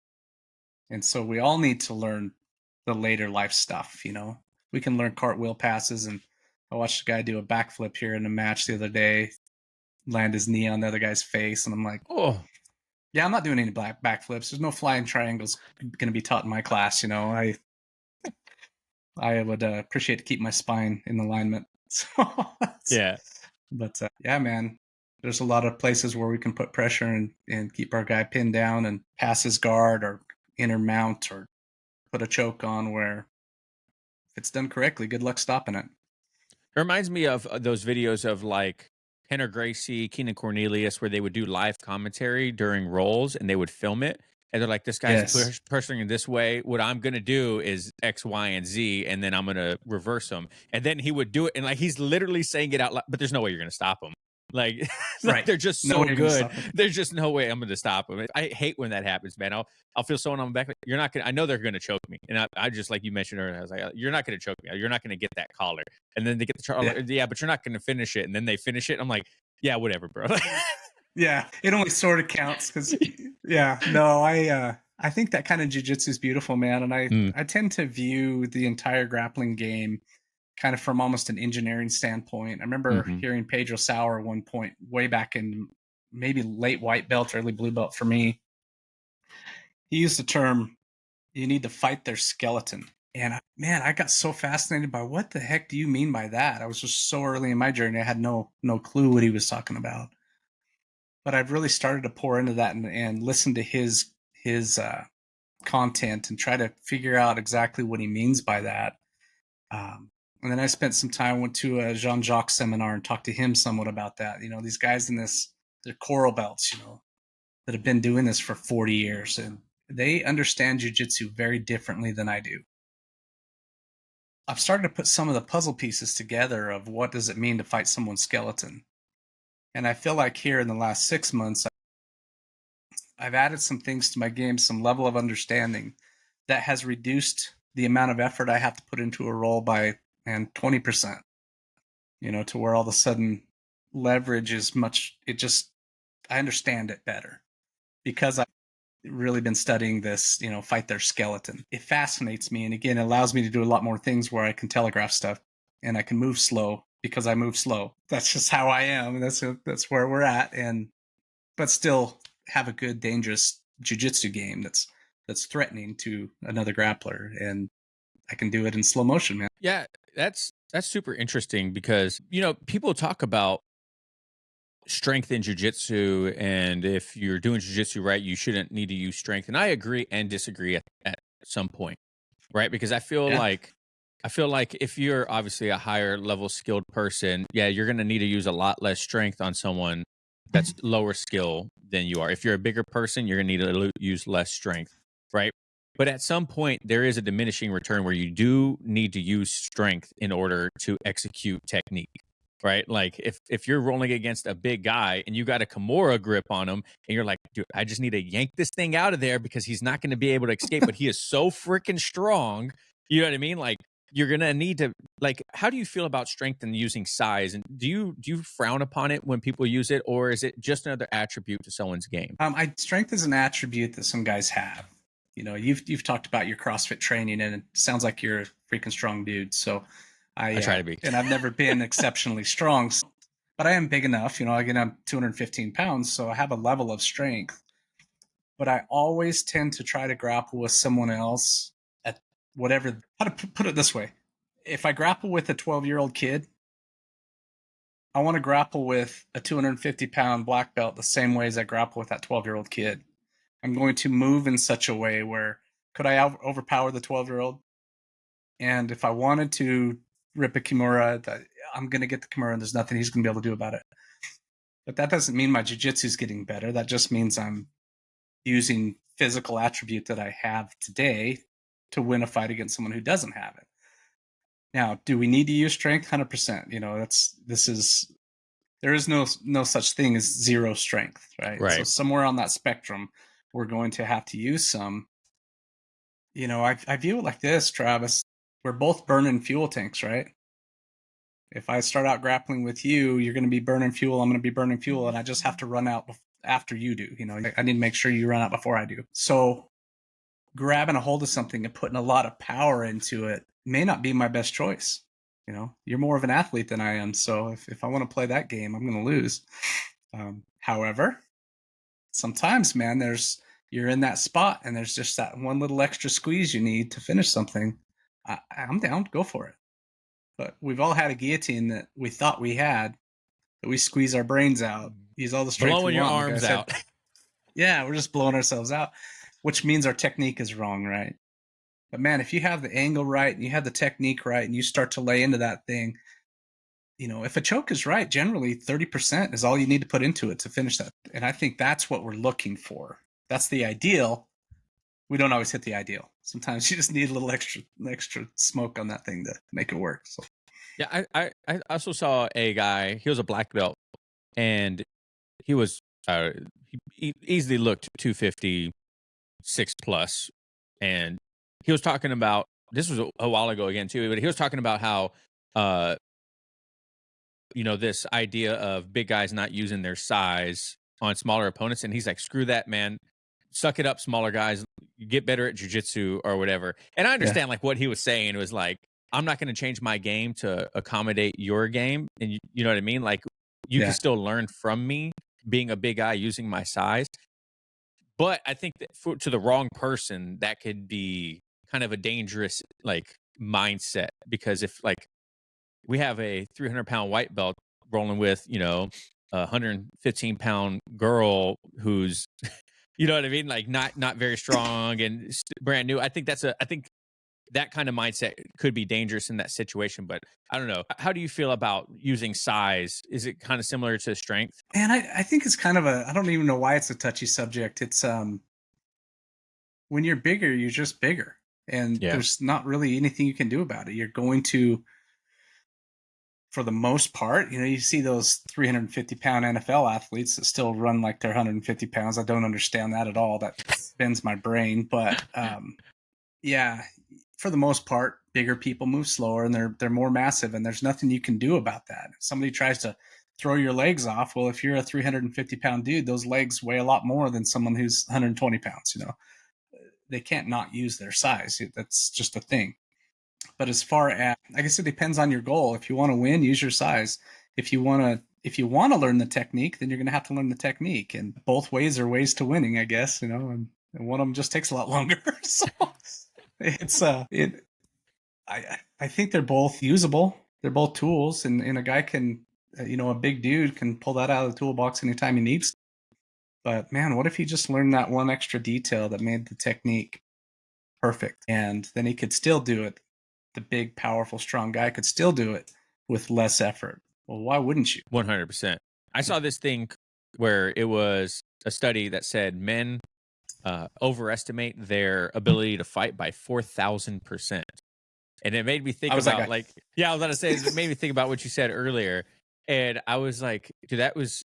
Speaker 2: And so we all need to learn the later life stuff, We can learn cartwheel passes, and I watched a guy do a backflip here in a match the other day, land his knee on the other guy's face, and I'm like,
Speaker 1: Oh,
Speaker 2: yeah, I'm not doing any backflips. There's no flying triangles going to be taught in my class, I would appreciate to keep my spine in alignment. So,
Speaker 1: yeah.
Speaker 2: but yeah, man, there's a lot of places where we can put pressure and keep our guy pinned down and pass his guard or inner mount or put a choke on where if it's done correctly, good luck stopping it.
Speaker 1: It reminds me of those videos of like Henner Gracie, Keenan Cornelius, where they would do live commentary during rolls and they would film it. And they're like, this guy's
Speaker 2: Yes.
Speaker 1: pressuring in this way. What I'm going to do is X, Y, and Z, and then I'm going to reverse him. And then he would do it. And like, he's literally saying it out loud, but there's no way you're going to stop him. Like, like
Speaker 2: Right.
Speaker 1: they're just
Speaker 2: No
Speaker 1: so
Speaker 2: way you're going to
Speaker 1: good.
Speaker 2: stop it.
Speaker 1: There's just no way I'm going to stop him. I hate when that happens, man. I'll feel someone on my back. Like, you're not going to, I know they're going to choke me. And I just, like you mentioned earlier, I was like, you're not going to choke me. You're not going to get that collar. And then they get
Speaker 2: Yeah.
Speaker 1: yeah, but you're not going to finish it. And then they finish it. I'm like, yeah, whatever, bro.
Speaker 2: Yeah. It only sort of counts because, yeah, no, I think that kind of jiu-jitsu is beautiful, man. And I tend to view the entire grappling game kind of from almost an engineering standpoint. I remember hearing Pedro Sauer at one point way back in maybe late white belt, early blue belt for me. He used the term, you need to fight their skeleton. And man, I got so fascinated by what the heck do you mean by that? I was just so early in my journey. I had no clue what he was talking about. But I've really started to pour into that and listen to his content and try to figure out exactly what he means by that. And then I spent some time, went to a Jean-Jacques seminar and talked to him somewhat about that. These guys in they're coral belts, that have been doing this for 40 years and they understand jiu-jitsu very differently than I do. I've started to put some of the puzzle pieces together of what does it mean to fight someone's skeleton. And I feel like here in the last 6 months, I've added some things to my game, some level of understanding that has reduced the amount of effort I have to put into a roll by 20%, to where all of a sudden leverage is I understand it better because I've really been studying this, fight their skeleton. It fascinates me. And again, it allows me to do a lot more things where I can telegraph stuff and I can move slow because I move slow. That's just how I am. And that's where we're at. But still have a good, dangerous jiu-jitsu game that's threatening to another grappler. And I can do it in slow motion, man.
Speaker 1: Yeah, that's super interesting because people talk about strength in jujitsu, and if you're doing jujitsu right, you shouldn't need to use strength. And I agree and disagree at some point, right? Because
Speaker 2: Yeah.
Speaker 1: I feel like if you're obviously a higher level skilled person, yeah, you're going to need to use a lot less strength on someone that's lower skill than you are. If you're a bigger person, you're going to need to use less strength, right? But at some point, there is a diminishing return where you do need to use strength in order to execute technique, right? Like if you're rolling against a big guy and you got a Kimura grip on him and you're like, dude, I just need to yank this thing out of there because he's not going to be able to escape, but he is so freaking strong. You know what I mean? Like you're going to need to, like, how do you feel about strength and using size? And do you frown upon it when people use it, or is it just another attribute to someone's game?
Speaker 2: Strength is an attribute that some guys have. You've talked about your CrossFit training, and it sounds like you're a freaking strong dude. So
Speaker 1: I try to be.
Speaker 2: And I've never been exceptionally strong, but I am big enough. Again, I'm 215 pounds, so I have a level of strength. but I always tend to try to grapple with someone else at whatever. How to put it this way: if I grapple with a 12-year-old kid, I want to grapple with a 250-pound black belt the same way as I grapple with that 12-year-old kid. I'm going to move in such a way where could I overpower the 12-year-old? And if I wanted to rip a Kimura, I'm going to get the Kimura and there's nothing he's going to be able to do about it. But that doesn't mean my jiu-jitsu is getting better. That just means I'm using physical attribute that I have today to win a fight against someone who doesn't have it. Now, do we need to use strength? 100%. There is no such thing as zero strength, right?
Speaker 1: Right.
Speaker 2: So somewhere on that spectrum, we're going to have to use some. I view it like this, Travis. We're both burning fuel tanks, right? If I start out grappling with you, you're going to be burning fuel. I'm going to be burning fuel, and I just have to run out after you do. I need to make sure you run out before I do. So grabbing a hold of something and putting a lot of power into it may not be my best choice. You're more of an athlete than I am. So if I want to play that game, I'm going to lose. However, sometimes, man, you're in that spot and there's just that one little extra squeeze you need to finish something. I'm down, go for it. But we've all had a guillotine that we thought we had, that we squeeze our brains out, use all the strength
Speaker 1: Blowing
Speaker 2: we
Speaker 1: your
Speaker 2: want,
Speaker 1: arms out.
Speaker 2: Yeah, we're just blowing ourselves out, which means our technique is wrong, right? But man, if you have the angle right and you have the technique right and you start to lay into that thing, if a choke is right, generally 30% is all you need to put into it to finish that. And I think that's what we're looking for. That's the ideal. We don't always hit the ideal. Sometimes you just need a little extra smoke on that thing to make it work. So
Speaker 1: Yeah, I also saw a guy. He was a black belt, and he was he easily looked 256 plus, and he was talking about, this was a while ago again too, but he was talking about how this idea of big guys not using their size on smaller opponents, and he's like, screw that, man. Suck it up, smaller guys. Get better at jiu-jitsu or whatever. And I understand like what he was saying. It was like, I'm not going to change my game to accommodate your game. And you know what I mean? Like, you can still learn from me being a big guy using my size. But I think that to the wrong person, that could be kind of a dangerous like mindset, because if like we have a 300-pound white belt rolling with, a 115-pound girl who's, you know what I mean? Like not very strong and brand new. I think that kind of mindset could be dangerous in that situation, but I don't know. How do you feel about using size? Is it kind of similar to strength?
Speaker 2: And I think it's kind of I don't even know why it's a touchy subject. It's when you're bigger, you're just bigger. And there's not really anything you can do about it. You're going to, for the most part, you see those 350-pound NFL athletes that still run like they're 150 pounds. I don't understand that at all. That bends my brain. But yeah, for the most part, bigger people move slower and they're more massive, and there's nothing you can do about that. If somebody tries to throw your legs off, well, if you're a 350-pound dude, those legs weigh a lot more than someone who's 120 pounds. They can't not use their size. That's just a thing. But as far as, I guess, it depends on your goal. If you want to win, use your size. If you want to learn the technique, then you're going to have to learn the technique. And both ways are ways to winning, I guess. And one of them just takes a lot longer. So it's I think they're both usable. They're both tools, and a guy can, a big dude can pull that out of the toolbox anytime he needs. But man, what if he just learned that one extra detail that made the technique perfect, and then he could still do it? The big, powerful, strong guy could still do it with less effort. Well, why wouldn't you?
Speaker 1: 100%. I saw this thing where it was a study that said men overestimate their ability to fight by 4,000%. And it made me think about I was going to say, it made me think about what you said earlier. And I was like, dude, that was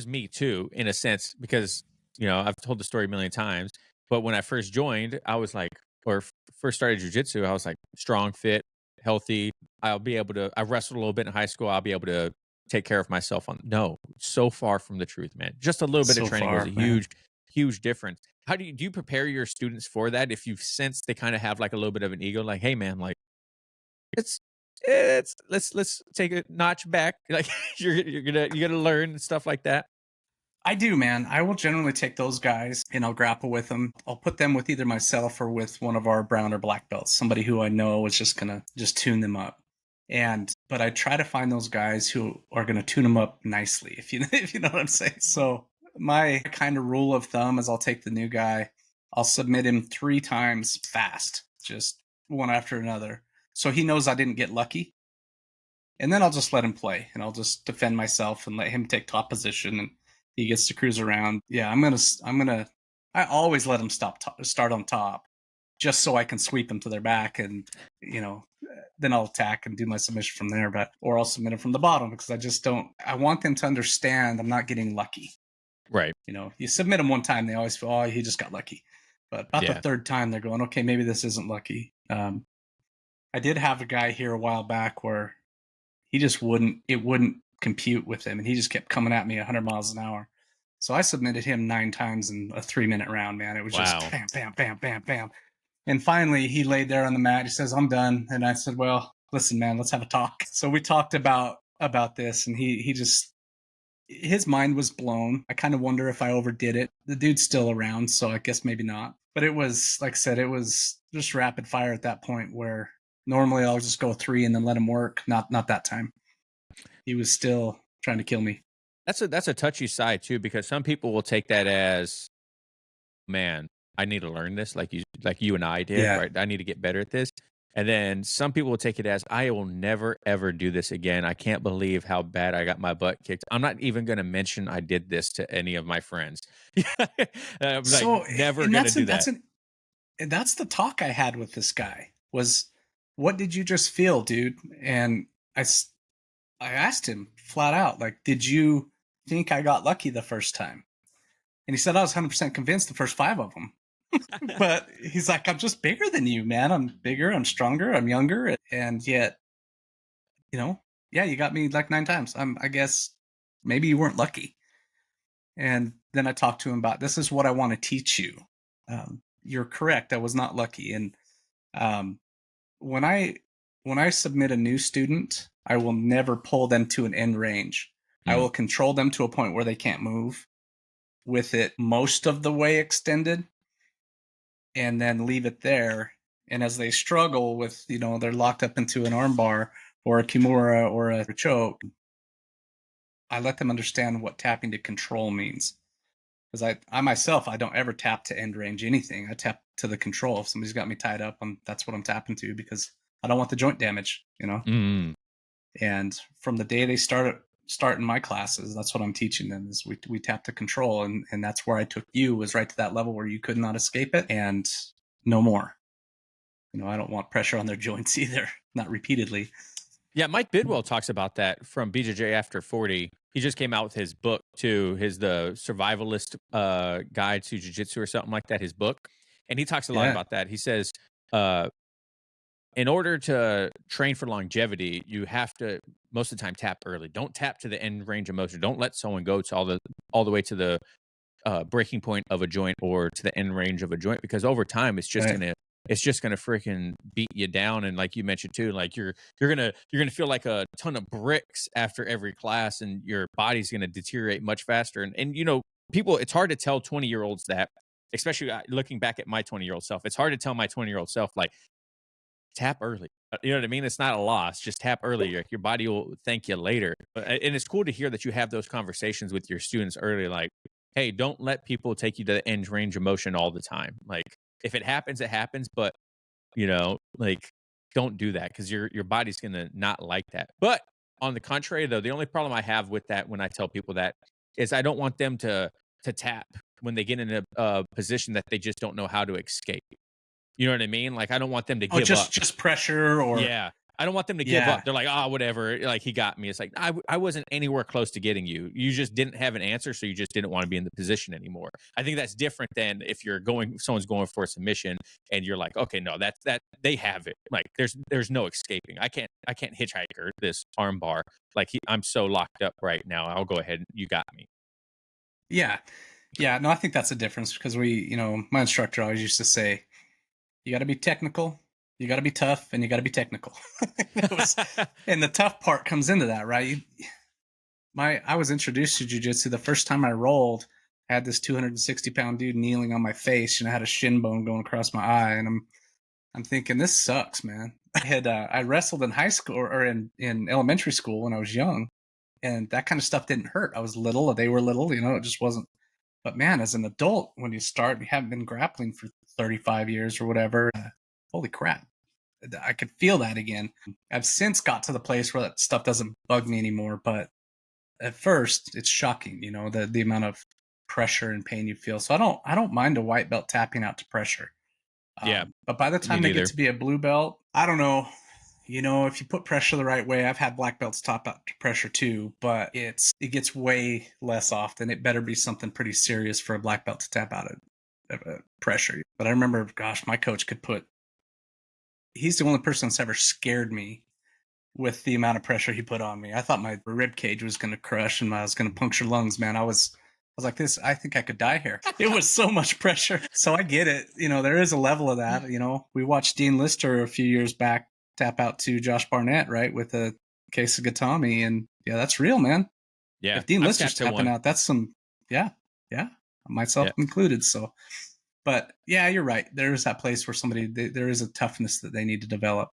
Speaker 1: me too, in a sense, because, I've told the story a million times, but when I first joined, I was like, first started jiu-jitsu, I was like strong, fit, healthy. I wrestled a little bit in high school. I'll be able to take care of myself no, so far from the truth, man. Just a little bit of training was a huge difference. How do you prepare your students for that? If you've sensed they kind of have like a little bit of an ego, like, hey man, like let's take a notch back. Like you're gonna learn and stuff like that.
Speaker 2: I do, man. I will generally take those guys and I'll grapple with them. I'll put them with either myself or with one of our brown or black belts, somebody who I know is just gonna just tune them up. But I try to find those guys who are gonna tune them up nicely, if you if you know what I'm saying. So my kind of rule of thumb is I'll take the new guy, I'll submit him 3 times fast, just one after another, so he knows I didn't get lucky. And then I'll just let him play, and I'll just defend myself and let him take top position, and he gets to cruise around. Yeah, I always let him start on top, just so I can sweep them to their back, and then I'll attack and do my submission from there. Or I'll submit them from the bottom, because I just don't. I want them to understand I'm not getting lucky.
Speaker 1: Right.
Speaker 2: You submit them one time, they always feel, oh, he just got lucky. But about the third time, they're going, okay, maybe this isn't lucky. I did have a guy here a while back where he just wouldn't compute with him, and he just kept coming at me 100 miles an hour. So I submitted him 9 times in a 3-minute round, man. It was just bam, bam, bam, bam, bam. And finally, he laid there on the mat. He says, I'm done. And I said, well, listen, man, let's have a talk. So we talked about this, and he just, his mind was blown. I kind of wonder if I overdid it. The dude's still around, so I guess maybe not. But it was, like I said, it was just rapid fire at that point, where normally I'll just go 3 and then let him work. Not that time. He was still trying to kill me.
Speaker 1: That's a touchy side too, because some people will take that as, man, I need to learn this, like you and I did, right? I need to get better at this. And then some people will take it as, I will never ever do this again. I can't believe how bad I got my butt kicked. I'm not even going to mention I did this to any of my friends. I'm never going to do that.
Speaker 2: That's the talk I had with this guy was, what did you just feel, dude? And I asked him flat out, like, did you think I got lucky the first time? And he said, I was 100% convinced the first 5 of them. But he's like, I'm just bigger than you, man. I'm bigger, I'm stronger, I'm younger. And yet, yeah, you got me like 9 times. I guess maybe you weren't lucky. And then I talked to him about, this is what I want to teach you. You're correct. I was not lucky. And when I submit a new student, I will never pull them to an end range. I will control them to a point where they can't move, with it most of the way extended, and then leave it there. And as they struggle with, they're locked up into an armbar or a kimura or a choke, I let them understand what tapping to control means. Because I myself, I don't ever tap to end range anything. I tap to the control. If somebody's got me tied up, that's what I'm tapping to, because I don't want the joint damage, And from the day they start in my classes, that's what I'm teaching them, is we tap to control. And that's where I took you, was right to that level where you could not escape it, and no more. I don't want pressure on their joints either, not repeatedly.
Speaker 1: Yeah, Mike Bidwell talks about that from BJJ After 40. He just came out with his book too, the Survivalist Guide to Jiu Jitsu or something like that, his book. And he talks a lot about that. He says, in order to train for longevity, you have to most of the time tap early. Don't tap to the end range of motion. Don't let someone go to all the way to the breaking point of a joint or to the end range of a joint, because over time it's just gonna freaking beat you down. And like you mentioned too, like you're gonna feel like a ton of bricks after every class, and your body's gonna deteriorate much faster. And people, it's hard to tell 20-year-olds that, especially looking back at my 20-year-old self. It's hard to tell my 20-year-old self, like, tap early. You know what I mean? It's not a loss. Just tap early. Your body will thank you later. And it's cool to hear that you have those conversations with your students early. Like, hey, don't let people take you to the end range of motion all the time. Like, if it happens, it happens. But, don't do that, because your body's going to not like that. But on the contrary, though, the only problem I have with that when I tell people that is I don't want them to tap when they get in a position that they just don't know how to escape. You know what I mean? Like, I don't want them to give up.
Speaker 2: Just pressure, or
Speaker 1: I don't want them to give up. They're like, whatever. Like, he got me. It's like, I wasn't anywhere close to getting you. You just didn't have an answer, so you just didn't want to be in the position anymore. I think that's different than if someone's going for a submission and you're like, okay, no, that they have it. Like, there's no escaping. I can't hitchhiker this arm bar. Like, I'm so locked up right now. I'll go ahead. You got me.
Speaker 2: Yeah. No, I think that's a difference, because my instructor always used to say, you got to be technical, you got to be tough, and you got to be technical. And the tough part comes into that, right? I was introduced to jiu-jitsu the first time I rolled. I had this 260-pound dude kneeling on my face, and I had a shin bone going across my eye, and I'm thinking, this sucks, man. I wrestled in high school or in elementary school when I was young, and that kind of stuff didn't hurt. I was little, they were little, it just wasn't. But man, as an adult, when you start, you haven't been grappling for 35 years or whatever. Holy crap. I could feel that again. I've since got to the place where that stuff doesn't bug me anymore, but at first it's shocking, the amount of pressure and pain you feel. So I don't mind a white belt tapping out to pressure.
Speaker 1: Yeah,
Speaker 2: But by the
Speaker 1: me
Speaker 2: time they
Speaker 1: neither.
Speaker 2: get to be a blue belt, I don't know. If you put pressure the right way, I've had black belts top out to pressure too, but it gets way less often. It better be something pretty serious for a black belt to tap out of pressure. But I remember, gosh, my coach he's the only person that's ever scared me with the amount of pressure he put on me. I thought my rib cage was going to crush and I was going to puncture lungs, man. I was like, this, I think I could die here. It was so much pressure. So I get it. There is a level of that. We watched Dean Lister a few years back tap out to Josh Barnett, right, with a case of Gatami. And yeah, that's real, man.
Speaker 1: Yeah.
Speaker 2: If Dean
Speaker 1: I've
Speaker 2: Lister's
Speaker 1: tapped to
Speaker 2: tapping
Speaker 1: one.
Speaker 2: out, that's some, yeah, myself included. So, but yeah, you're right. There is that place where there is a toughness that they need to develop.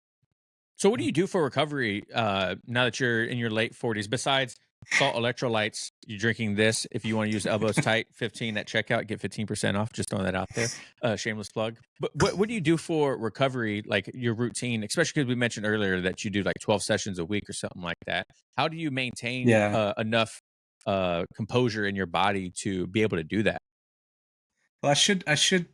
Speaker 1: So what do you do for recovery now that you're in your late 40s? Besides SALT Electrolytes, you're drinking this. If you want to use elbows tight, 15 at checkout, get 15% off. Just throwing that out there. Shameless plug. But what do you do for recovery, like your routine, especially because we mentioned earlier that you do like 12 sessions a week or something like that. How do you maintain enough composure in your body to be able to do that?
Speaker 2: Well, I should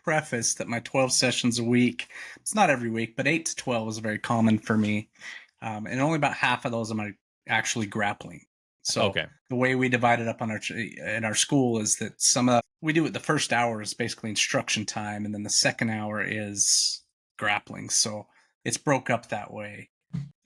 Speaker 2: preface that my 12 sessions a week, it's not every week, but 8 to 12 is very common for me. And only about half of those am I actually grappling. So the way we divide it up in our school is that we do it, the first hour is basically instruction time, and then the second hour is grappling. So it's broke up that way.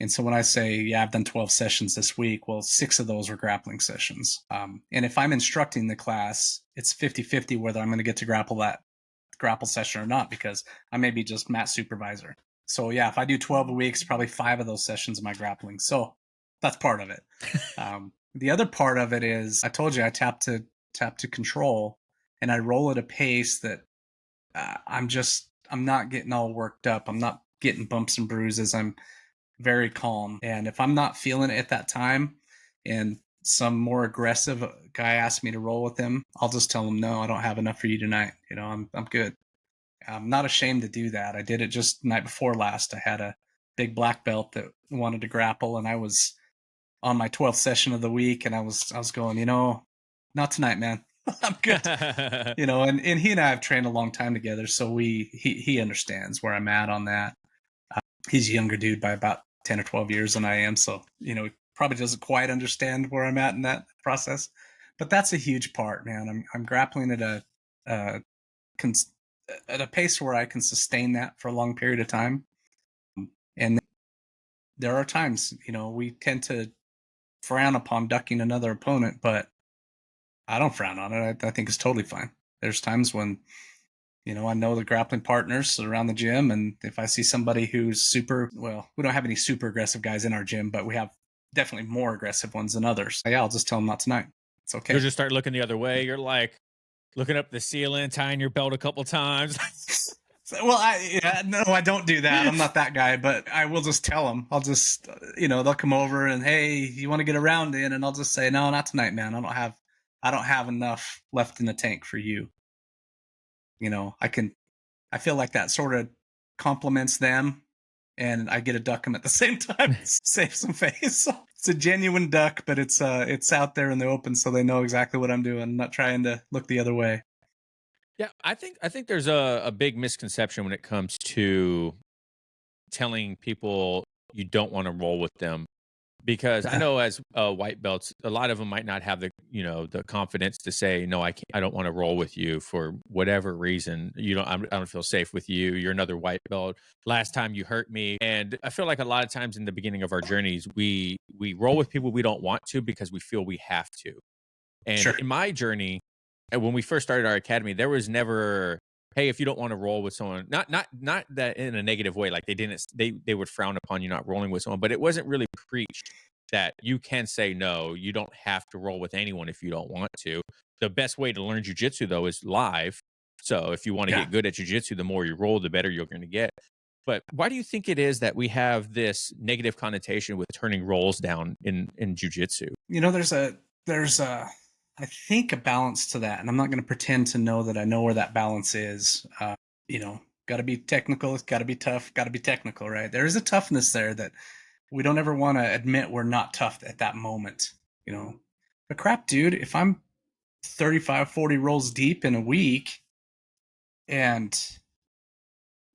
Speaker 2: And so when I say, yeah, I've done 12 sessions this week, well, 6 of those are grappling sessions. And if I'm instructing the class, it's 50-50 whether I'm going to get to grapple session or not, because I may be just mat supervisor. So yeah, if I do 12 a week, it's probably 5 of those sessions of my grappling. So that's part of it. The other part of it is, I told you I tap to control, and I roll at a pace that I'm not getting all worked up. I'm not getting bumps and bruises. I'm very calm. And if I'm not feeling it at that time and some more aggressive guy asks me to roll with him, I'll just tell him, no, I don't have enough for you tonight. I'm good. I'm not ashamed to do that. I did it just the night before last. I had a big black belt that wanted to grapple, and I was on my 12th session of the week, and I was going, not tonight, man. I'm good. And he and I have trained a long time together, so he understands where I'm at on that. He's a younger dude by about 10 or 12 years than I am, so he probably doesn't quite understand where I'm at in that process. But that's a huge part, man. I'm grappling at a pace where I can sustain that for a long period of time. And there are times, we tend to frown upon ducking another opponent, but I don't frown on it. I think it's totally fine. There's times when, I know the grappling partners around the gym, and if I see somebody who's we don't have any super aggressive guys in our gym, but we have definitely more aggressive ones than others. Yeah, I'll just tell them not tonight. It's okay.
Speaker 1: You'll just start looking the other way. You're like looking up the ceiling, tying your belt a couple times.
Speaker 2: Well, I don't do that. I'm not that guy, but I will just tell them. I'll just, they'll come over and, hey, you want to get a round in? And I'll just say, no, not tonight, man. I don't have enough left in the tank for you. I feel like that sort of compliments them, and I get to duck them at the same time. Save some face. So it's a genuine duck, but it's out there in the open, so they know exactly what I'm doing. I'm not trying to look the other way.
Speaker 1: Yeah, I think there's a big misconception when it comes to telling people you don't want to roll with them, because I know as white belts, a lot of them might not have the confidence to say, no, I don't want to roll with you for whatever reason. I don't feel safe with you. You're another white belt. Last time you hurt me. And I feel like a lot of times in the beginning of our journeys, we roll with people we don't want to because we feel we have to. And
Speaker 2: Sure.
Speaker 1: in my journey, and when we first started our academy, there was never, hey, if you don't want to roll with someone, not that in a negative way, like they would frown upon you not rolling with someone, but it wasn't really preached that you can say no. You don't have to roll with anyone if you don't want to. The best way to learn jujitsu, though, is live. So if you want to
Speaker 2: Yeah.
Speaker 1: get good at jujitsu, the more you roll, the better you're going to get. But why do you think it is that we have this negative connotation with turning rolls down in jujitsu?
Speaker 2: There's I think a balance to that, and I'm not going to pretend to know that I know where that balance is. Got to be technical, it's got to be tough, got to be technical, right? There is a toughness there that we don't ever want to admit we're not tough at that moment, you know. But crap, dude, if I'm 35, 40 rolls deep in a week and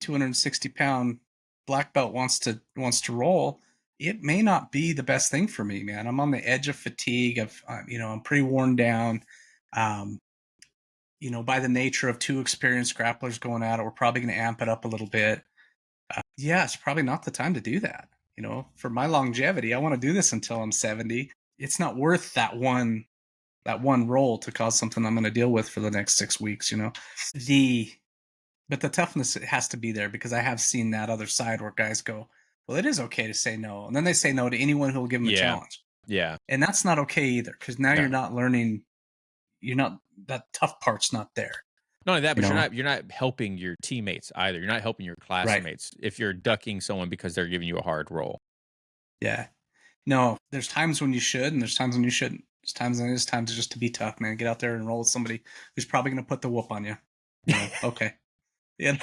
Speaker 2: 260-pound black belt wants to roll, it may not be the best thing for me, man. I'm on the edge of fatigue. I'm pretty worn down. Um, by the nature of two experienced grapplers going at it, we're probably going to amp it up a little bit. Yeah, it's probably not the time to do that. For my longevity, I want to do this until I'm 70. It's not worth that one roll to cause something I'm going to deal with for the next 6 weeks. But the toughness has to be there, because I have seen that other side where guys go, well, it is okay to say no. And then they say no to anyone who will give them a challenge.
Speaker 1: Yeah.
Speaker 2: And that's not okay either, because now
Speaker 1: No.
Speaker 2: you're not learning. That tough part's not there.
Speaker 1: Not only that, but you're not helping your teammates either. You're not helping your classmates if you're ducking someone because they're giving you a hard roll.
Speaker 2: Yeah. No, there's times when you should, and there's times when you shouldn't. There's times just to be tough, man. Get out there and roll with somebody who's probably going to put the whoop on you. Okay. Yeah,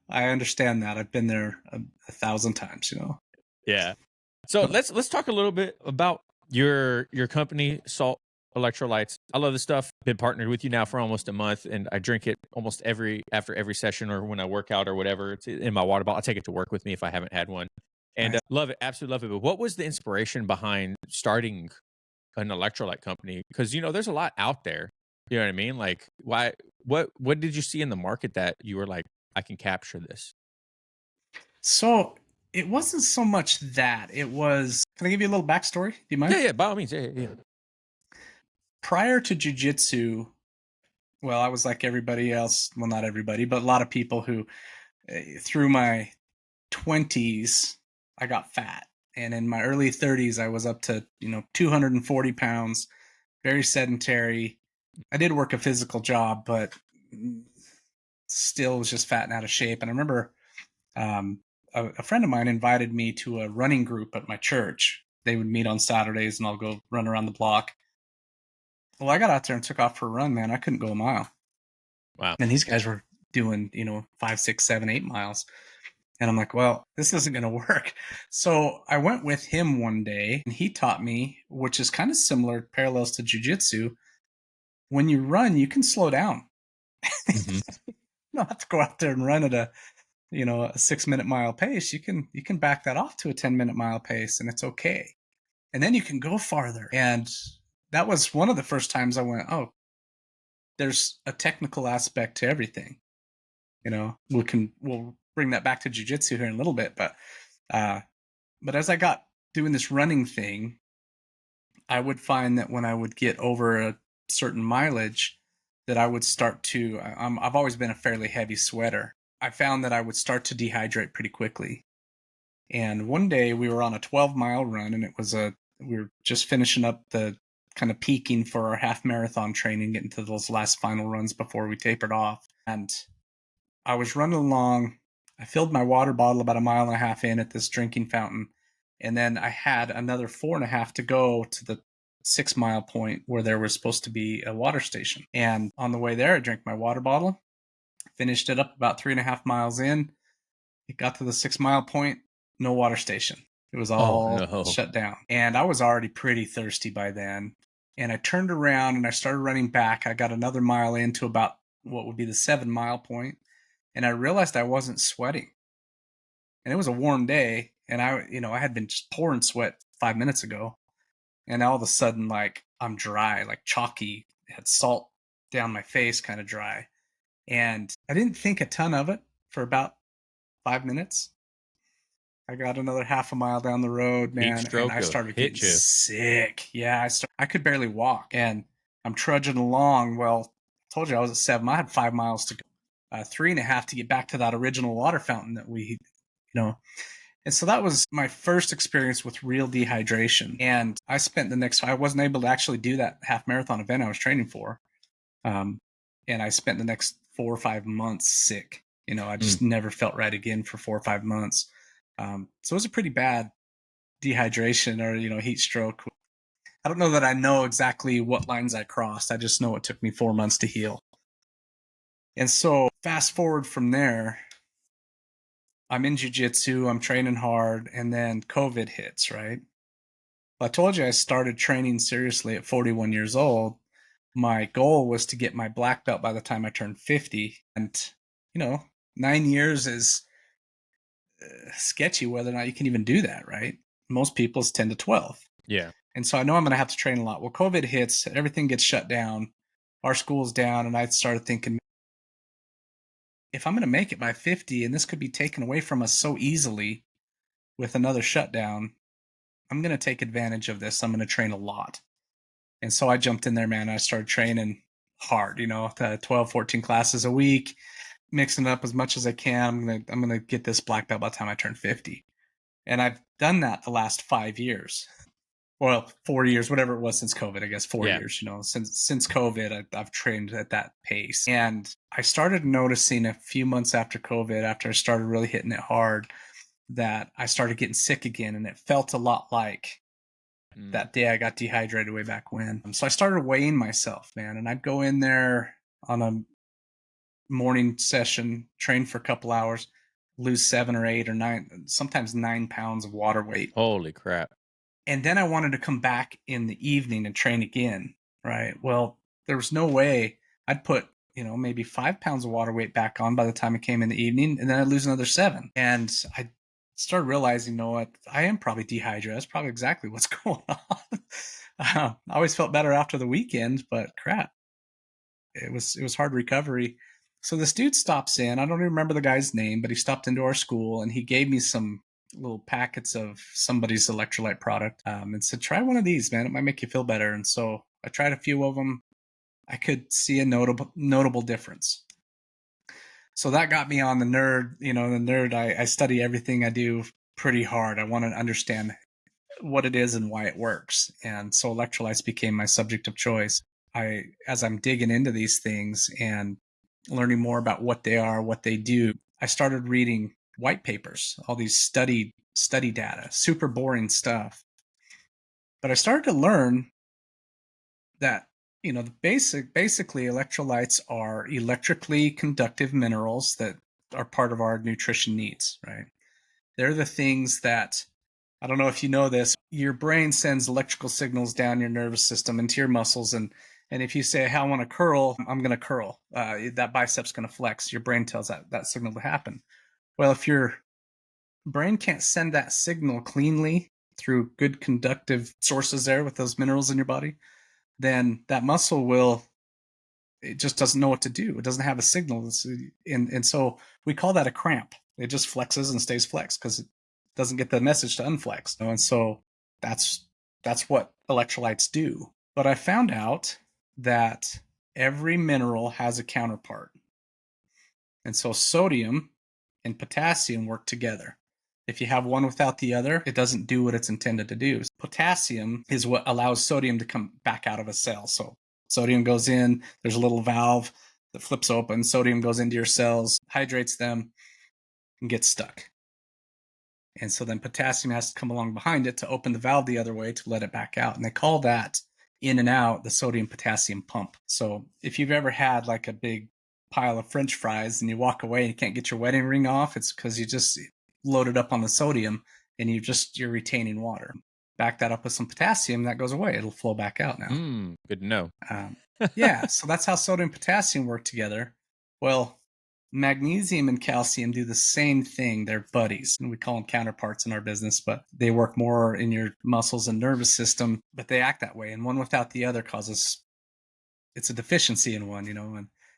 Speaker 2: I understand that. I've been there a 1,000 times.
Speaker 1: Yeah. So let's talk a little bit about your company, SALT Electrolytes. I love this stuff. Been partnered with you now for almost a month, and I drink it almost after every session, or when I work out or whatever. It's in my water bottle. I take it to work with me if I haven't had one, and
Speaker 2: Nice.
Speaker 1: love it, absolutely love it. But what was the inspiration behind starting an electrolyte company? Because there's a lot out there. You know what I mean? Like, why? What did you see in the market that you were like, I can capture this?
Speaker 2: So it wasn't so much that. It was. Can I give you a little backstory? Do you mind?
Speaker 1: Yeah, by all means. Yeah.
Speaker 2: Prior to jiu-jitsu, well, I was like everybody else. Well, not everybody, but a lot of people who, through my 20s, I got fat. And in my early 30s, I was up to, 240 pounds, very sedentary. I did work a physical job, but still was just fat and out of shape. And I remember a friend of mine invited me to a running group at my church. They would meet on Saturdays, and I'll go run around the block. Well, I got out there and took off for a run, man. I couldn't go a mile.
Speaker 1: Wow.
Speaker 2: And these guys were doing, 5, 6, 7, 8 miles. And I'm like, well, this isn't going to work. So I went with him one day, and he taught me, which is kind of similar, parallels to jiu-jitsu. When you run, you can slow down.
Speaker 1: Mm-hmm.
Speaker 2: You don't have to go out there and run at a 6-minute mile pace. You can back that off to a 10-minute mile pace, and it's okay. And then you can go farther. And that was one of the first times I went, oh, there's a technical aspect to everything. We'll bring that back to jiu-jitsu here in a little bit, but as I got doing this running thing, I would find that when I would get over a certain mileage, that I would start to, I've always been a fairly heavy sweater. I found that I would start to dehydrate pretty quickly. And one day we were on a 12-mile run, and we were just finishing up the kind of peaking for our half marathon training, getting to those last final runs before we tapered off. And I was running along. I filled my water bottle about 1.5 miles in at this drinking fountain. And then I had another 4.5 to go to the 6-mile point where there was supposed to be a water station. And on the way there, I drank my water bottle, finished it up about 3.5 miles in. It got to the 6-mile point, no water station. It was all shut down. And I was already pretty thirsty by then. And I turned around and I started running back. I got another mile into about what would be the 7-mile point. And I realized I wasn't sweating. And it was a warm day. And I had been just pouring sweat 5 minutes ago. And all of a sudden, like, I'm dry, like chalky, had salt down my face, kind of dry. And I didn't think a ton of it for about 5 minutes. I got another 0.5 mile down the road, man, and I started getting sick. Yeah, I could barely walk, and I'm trudging along. Well, I told you I was at 7. I had 5 miles to go, 3.5 to get back to that original water fountain that we, And so that was my first experience with real dehydration. And I spent I wasn't able to actually do that half marathon event I was training for. And I spent the next 4 or 5 months sick. I just never felt right again for 4 or 5 months. So it was a pretty bad dehydration or, heat stroke. I don't know that I know exactly what lines I crossed. I just know it took me 4 months to heal. And so fast forward from there, I'm in jiu-jitsu, I'm training hard, and then COVID hits, right? Well, I told you I started training seriously at 41 years old. My goal was to get my black belt by the time I turned 50. And, 9 years is sketchy whether or not you can even do that, right? Most people's 10 to 12.
Speaker 1: Yeah.
Speaker 2: And so I know I'm going to have to train a lot. Well, COVID hits, everything gets shut down, our school's down, and I started thinking, if I'm going to make it by 50 and this could be taken away from us so easily with another shutdown, I'm going to take advantage of this. I'm going to train a lot. And so I jumped in there, man. I started training hard, 12, 14 classes a week, mixing it up as much as I can. I'm going to get this black belt by the time I turn 50. And I've done that the last 5 years. Well, 4 years, whatever it was since COVID, I guess 4 years, since COVID, I've trained at that pace. And I started noticing a few months after COVID, after I started really hitting it hard, that I started getting sick again. And it felt a lot like that day I got dehydrated way back when. So I started weighing myself, man. And I'd go in there on a morning session, train for a couple hours, lose 7 or 8 or 9, sometimes 9 pounds of water weight.
Speaker 1: Holy crap.
Speaker 2: And then I wanted to come back in the evening and train again, right? Well, there was no way I'd put, maybe 5 pounds of water weight back on by the time I came in the evening, and then I'd lose another 7. And I started realizing, you know what, I am probably dehydrated. That's probably exactly what's going on. I always felt better after the weekend, but crap, it was hard recovery. So this dude stops in. I don't even remember the guy's name, but he stopped into our school and he gave me some little packets of somebody's electrolyte product and said, try one of these, man. It might make you feel better. And so I tried a few of them. I could see a notable difference. So that got me on the nerd. I study everything I do pretty hard. I want to understand what it is and why it works. And so electrolytes became my subject of choice. As I'm digging into these things and learning more about what they are, what they do, I started reading white papers, all these study data, super boring stuff. But I started to learn that, basically electrolytes are electrically conductive minerals that are part of our nutrition needs, right? They're the things that, I don't know if you know this, your brain sends electrical signals down your nervous system into your muscles. And if you say, hey, I want to curl, I'm going to curl. That bicep's going to flex. Your brain tells that signal to happen. Well, if your brain can't send that signal cleanly through good conductive sources there with those minerals in your body, then that muscle it just doesn't know what to do. It doesn't have a signal. And so we call that a cramp. It just flexes and stays flexed because it doesn't get the message to unflex. And so that's what electrolytes do. But I found out that every mineral has a counterpart. And so sodium and potassium work together. If you have one without the other, it doesn't do what it's intended to do. Potassium is what allows sodium to come back out of a cell. So sodium goes in, there's a little valve that flips open, sodium goes into your cells, hydrates them, and gets stuck. And so then potassium has to come along behind it to open the valve the other way to let it back out. And they call that in and out the sodium potassium pump. So if you've ever had like a big pile of French fries and you walk away and you can't get your wedding ring off, it's because you just loaded up on the sodium and you're retaining water. Back that up with some potassium, that goes away. It'll flow back out now.
Speaker 1: Good to know.
Speaker 2: Yeah, so that's how sodium and potassium work together. Well, magnesium and calcium do the same thing. They're buddies, and we call them counterparts in our business, but they work more in your muscles and nervous system, but they act that way. And one without the other it's a deficiency in one,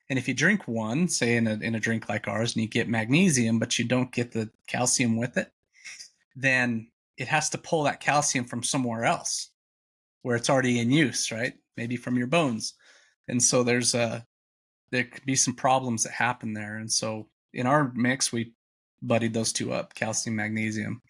Speaker 2: and if you drink one, say in a drink like ours, and you get magnesium, but you don't get the calcium with it, then it has to pull that calcium from somewhere else where it's already in use, right? Maybe from your bones. And so there could be some problems that happen there. And so in our mix, we buddied those two up, calcium, magnesium.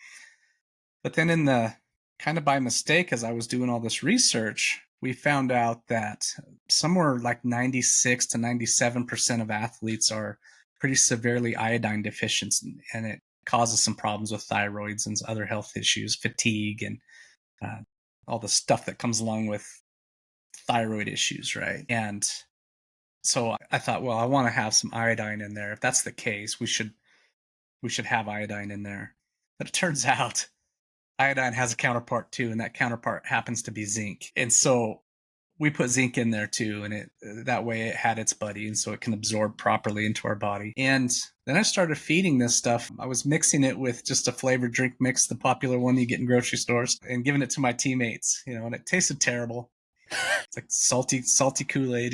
Speaker 2: But then in the kind of by mistake, as I was doing all this research, we found out that somewhere like 96 to 97% of athletes are pretty severely iodine deficient, and it causes some problems with thyroids and other health issues, fatigue, and uh, all the stuff that comes along with thyroid issues, right? And so I thought, well, I want to have some iodine in there. If that's the case, we should have iodine in there. But it turns out iodine has a counterpart too, and that counterpart happens to be zinc. And so we put zinc in there too, and it that way it had its buddy, and so it can absorb properly into our body. And then I started feeding this stuff. I was mixing it with just a flavored drink mix, the popular one you get in grocery stores, and giving it to my teammates, and it tasted terrible. It's like salty Kool-Aid,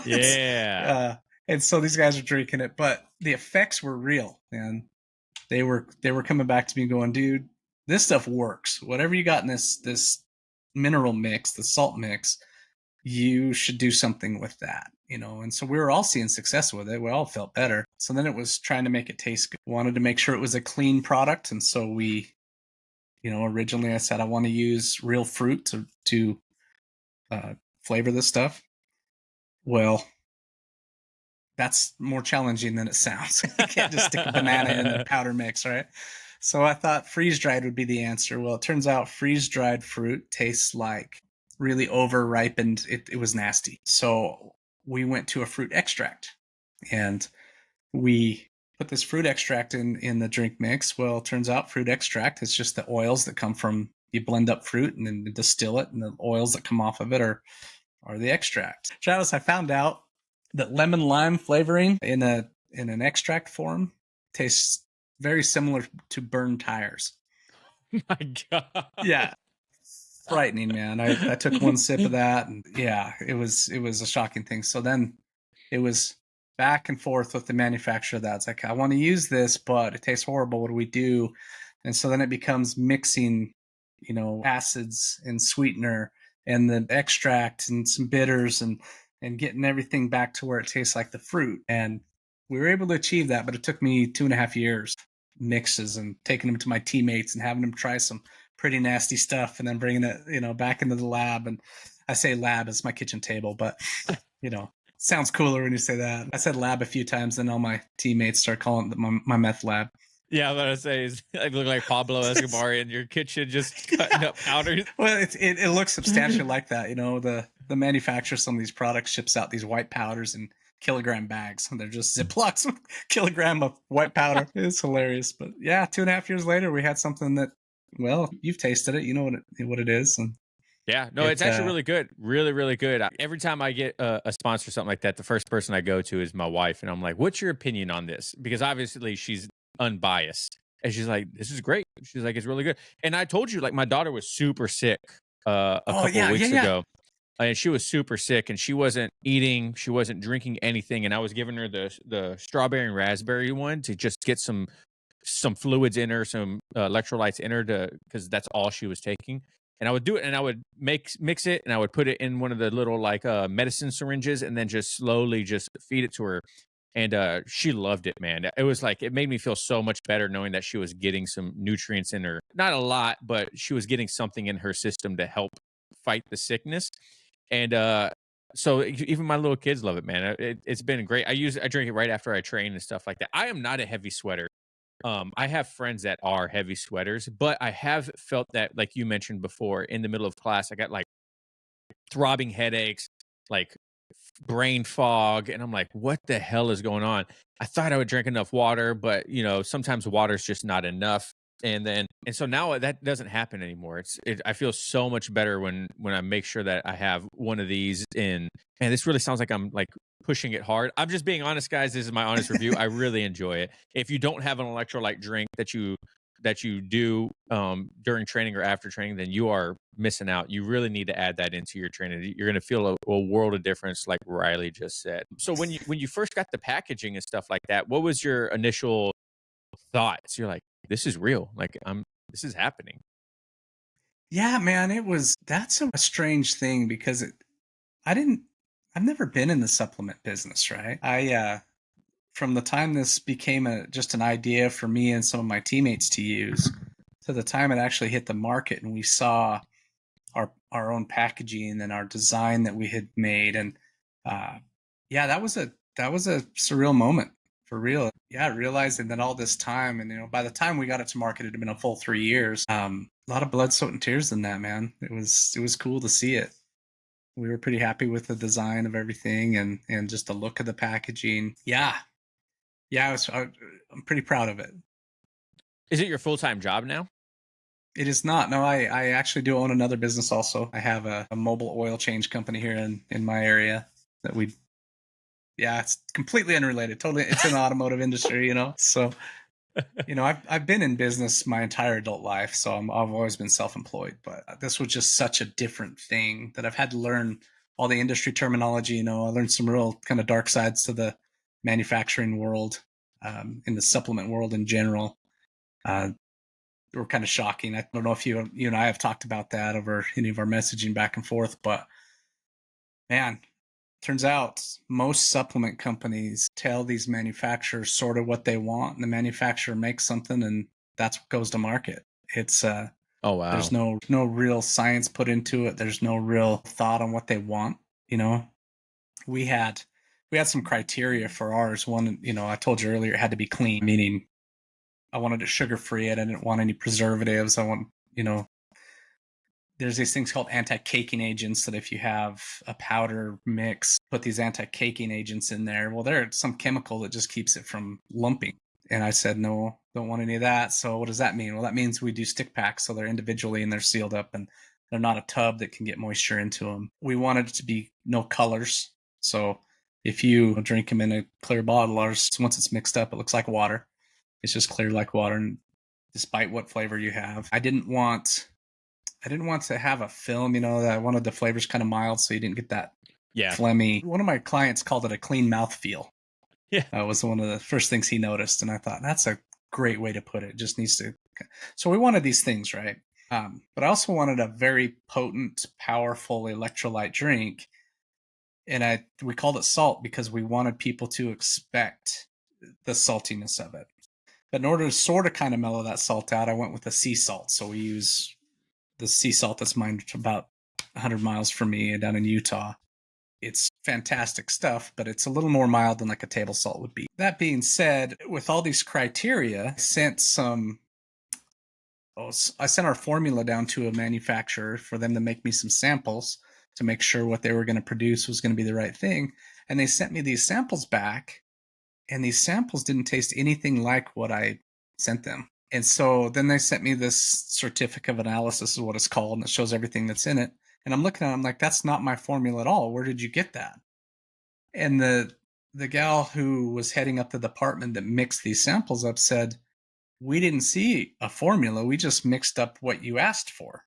Speaker 1: Yeah.
Speaker 2: And so these guys are drinking it, but the effects were real, and they were coming back to me going, dude, this stuff works. Whatever you got in this mineral mix, the salt mix, you should do something with that, And so we were all seeing success with it. We all felt better. So then it was trying to make it taste good. Wanted to make sure it was a clean product, and so we, originally I said I want to use real fruit to flavor this stuff. Well, that's more challenging than it sounds. You can't just stick a banana in a powder mix, right? So I thought freeze-dried would be the answer. Well, it turns out freeze-dried fruit tastes like really over-ripened. It was nasty. So we went to a fruit extract, and we put this fruit extract in the drink mix. Well, it turns out fruit extract is just the oils that come from, you blend up fruit and then distill it, and the oils that come off of it are the extract. Travis, I found out that lemon lime flavoring in an extract form tastes very similar to burned tires.
Speaker 1: My God.
Speaker 2: Yeah. Frightening, man. I took one sip of that, and yeah, it was a shocking thing. So then it was back and forth with the manufacturer of that. It's like, I want to use this, but it tastes horrible. What do we do? And so then it becomes mixing, acids and sweetener and the extract and some bitters and getting everything back to where it tastes like the fruit. And we were able to achieve that, but it took me 2.5 years mixes and taking them to my teammates and having them try some pretty nasty stuff and then bringing it, back into the lab. And I say lab, it's my kitchen table, but sounds cooler when you say that. I said lab a few times, then all my teammates start calling it my meth lab.
Speaker 1: Yeah, I was going to say, I look like Pablo Escobar in your kitchen just cutting up powder.
Speaker 2: Well, it looks substantially like that. The manufacturer of some of these products ships out these white powders in kilogram bags, and they're just Ziplocs with kilogram of white powder. It's hilarious. But yeah, 2.5 years later, we had something that, well, you've tasted it. You know what it is. And
Speaker 1: yeah, no, it's actually really good. Really, really good. Every time I get a sponsor or something like that, the first person I go to is my wife. And I'm like, what's your opinion on this? Because obviously she's unbiased. And she's like, this is great. She's like, it's really good. And I told you, like, my daughter was super sick a couple of weeks ago. And she was super sick, and she wasn't eating, she wasn't drinking anything. And I was giving her the strawberry and raspberry one to just get some fluids in her, some electrolytes in her, because that's all she was taking. And I would do it, and I would mix it, and I would put it in one of the little medicine syringes, and then just slowly just feed it to her. And she loved it, man. It was like, it made me feel so much better knowing that she was getting some nutrients in her. Not a lot, but she was getting something in her system to help fight the sickness. And so even my little kids love it, man. It's been great. I drink it right after I train and stuff like that. I am not a heavy sweater. I have friends that are heavy sweaters, but I have felt that, like you mentioned before, in the middle of class, I got like throbbing headaches, like brain fog, and I'm like, what the hell is going on? I thought I would drink enough water, but sometimes water's just not enough. And so now that doesn't happen anymore. I feel so much better when I make sure that I have one of these in. And this really sounds like I'm like pushing it hard. I'm just being honest, guys. This is my honest review. I really enjoy it. If you don't have an electrolyte drink that you do during training or after training, then you are missing out. You really need to add that into your training. You're going to feel a world of difference, like Riley just said. So when you first got the packaging and stuff like that, what was your initial thoughts? You're like, this is real. Like, this is happening.
Speaker 2: Yeah, man, that's a strange thing because I've never been in the supplement business, right? from the time this became just an idea for me and some of my teammates to use to the time it actually hit the market and we saw our own packaging and our design that we had made, and yeah, that was a surreal moment for real. Yeah, realizing that all this time, and by the time we got it to market, it had been a full 3 years. A lot of blood, sweat, and tears in that, man. It was cool to see it. We were pretty happy with the design of everything and just the look of the packaging. Yeah, I'm pretty proud of it.
Speaker 1: Is it your full-time job now?
Speaker 2: It is not. No, I actually do own another business also. I have a mobile oil change company here in my area that yeah, it's completely unrelated. Totally. It's in the automotive industry, So, I've been in business my entire adult life, so I've always been self-employed, but this was just such a different thing that I've had to learn all the industry terminology. I learned some real kind of dark sides to the manufacturing world, in the supplement world in general. Were kind of shocking. I don't know if you and I have talked about that over any of our messaging back and forth, but man, turns out most supplement companies tell these manufacturers sort of what they want, and the manufacturer makes something, and that's what goes to market. It's
Speaker 1: Oh wow.
Speaker 2: There's no real science put into it. There's no real thought on what they want. We had some criteria for ours. One, I told you earlier, it had to be clean, meaning I wanted it sugar free. I didn't want any preservatives. I want, there's these things called anti-caking agents that if you have a powder mix, put these anti-caking agents in there. Well, there's some chemical that just keeps it from lumping. And I said, no, don't want any of that. So what does that mean? Well, that means we do stick packs. So they're individually and they're sealed up and they're not a tub that can get moisture into them. We wanted it to be no colors. So if you drink them in a clear bottle, ours, once it's mixed up, it looks like water. It's just clear like water, and despite what flavor you have. I didn't want to have a film, that I wanted the flavors kind of mild so you didn't get that phlegmy. One of my clients called it a clean mouth feel.
Speaker 1: Yeah.
Speaker 2: That was one of the first things he noticed, and I thought that's a great way to put it. It just needs to. So we wanted these things, right? But I also wanted a very potent, powerful electrolyte drink, and we called it SALT because we wanted people to expect the saltiness of it. But in order to sort of kind of mellow that salt out, I went with a sea salt. So we use the sea salt that's mined about 100 miles from me down in Utah. It's fantastic stuff, but it's a little more mild than like a table salt would be. That being said, with all these criteria, I sent our formula down to a manufacturer for them to make me some samples to make sure what they were going to produce was going to be the right thing. And they sent me these samples back, and these samples didn't taste anything like what I sent them. And so then they sent me this certificate of analysis is what it's called, and it shows everything that's in it. And I'm looking at it, I'm like, that's not my formula at all. Where did you get that? And the gal who was heading up the department that mixed these samples up said, we didn't see a formula. We just mixed up what you asked for.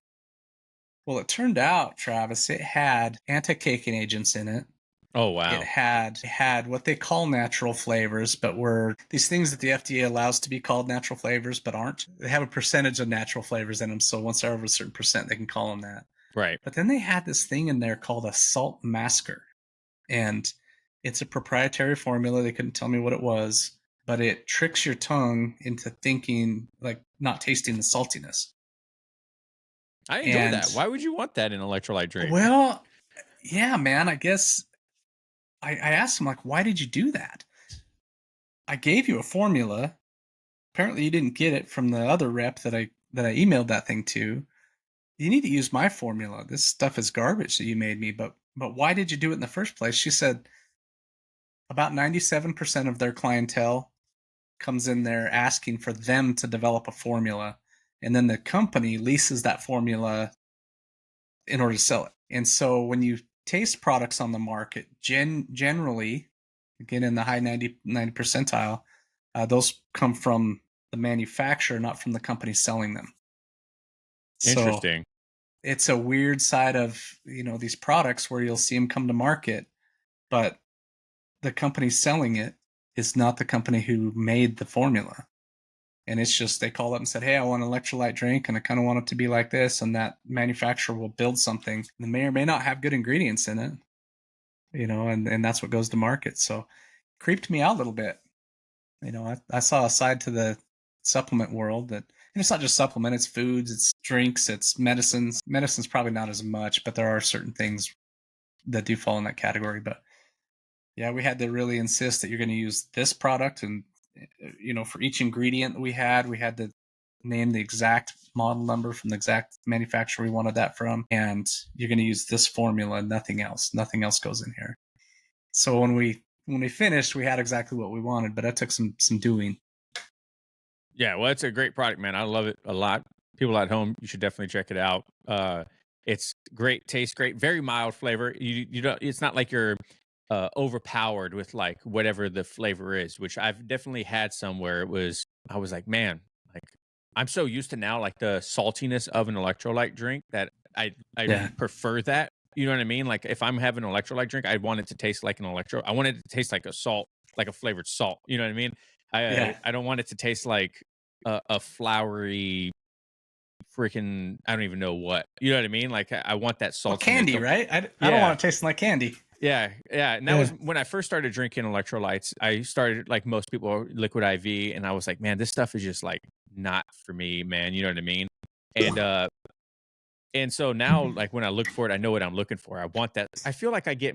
Speaker 2: Well, it turned out, Travis, it had anti-caking agents in it.
Speaker 1: Oh, wow.
Speaker 2: It had what they call natural flavors, but were these things that the FDA allows to be called natural flavors, but aren't. They have a percentage of natural flavors in them. So once they're over a certain percent, they can call them that.
Speaker 1: Right.
Speaker 2: But then they had this thing in there called a salt masker. And it's a proprietary formula. They couldn't tell me what it was, but it tricks your tongue into thinking, like not tasting the saltiness.
Speaker 1: I enjoy that. Why would you want that in an electrolyte drink?
Speaker 2: Well, yeah, man, I guess I asked him, like, why did you do that? I gave you a formula. Apparently you didn't get it from the other rep that I emailed that thing to. You need to use my formula. This stuff is garbage that you made me, but why did you do it in the first place? She said about 97% of their clientele comes in there asking for them to develop a formula, and then the company leases that formula in order to sell it. And so when you taste products on the market, generally, again in the high 90 percentile, those come from the manufacturer, not from the company selling them.
Speaker 1: Interesting.
Speaker 2: So it's a weird side of these products where you'll see them come to market, but the company selling it is not the company who made the formula. And it's just they called up and said, hey, I want an electrolyte drink and I kind of want it to be like this. And that manufacturer will build something that may or may not have good ingredients in it, and that's what goes to market. So it creeped me out a little bit. I saw a side to the supplement world that, and it's not just supplement, it's foods, it's drinks, it's medicines. Medicine's probably not as much, but there are certain things that do fall in that category. But yeah, we had to really insist that you're going to use this product. And, for each ingredient that we had to name the exact model number from the exact manufacturer we wanted that from. And you're going to use this formula, nothing else. Nothing else goes in here. So when we finished, we had exactly what we wanted, but that took some doing.
Speaker 1: Yeah, well, it's a great product, man. I love it a lot. People at home, you should definitely check it out. It's great, tastes great, very mild flavor. You don't. It's not like you're overpowered with like whatever the flavor is, which I've definitely had some where it was. I was like, man, like I'm so used to now like the saltiness of an electrolyte drink that I
Speaker 2: Yeah.
Speaker 1: prefer that. You know what I mean? Like if I'm having an electrolyte drink, I want it to taste like an I want it to taste like a salt, like a flavored salt. You know what I mean?
Speaker 2: Yeah.
Speaker 1: I don't want it to taste like a flowery freaking I don't even know what. You know what I mean? Like I want that
Speaker 2: Well,
Speaker 1: saltiness.
Speaker 2: candy, right? I don't
Speaker 1: Yeah.
Speaker 2: want it tasting like candy.
Speaker 1: Yeah, yeah, and that
Speaker 2: Yeah.
Speaker 1: was when I first started drinking electrolytes. I started like most people, liquid IV, and I was like, man, this stuff is just like not for me, man. You know what I mean? And and so now, like when I look for it, I know what I'm looking for. I want that. I feel like I get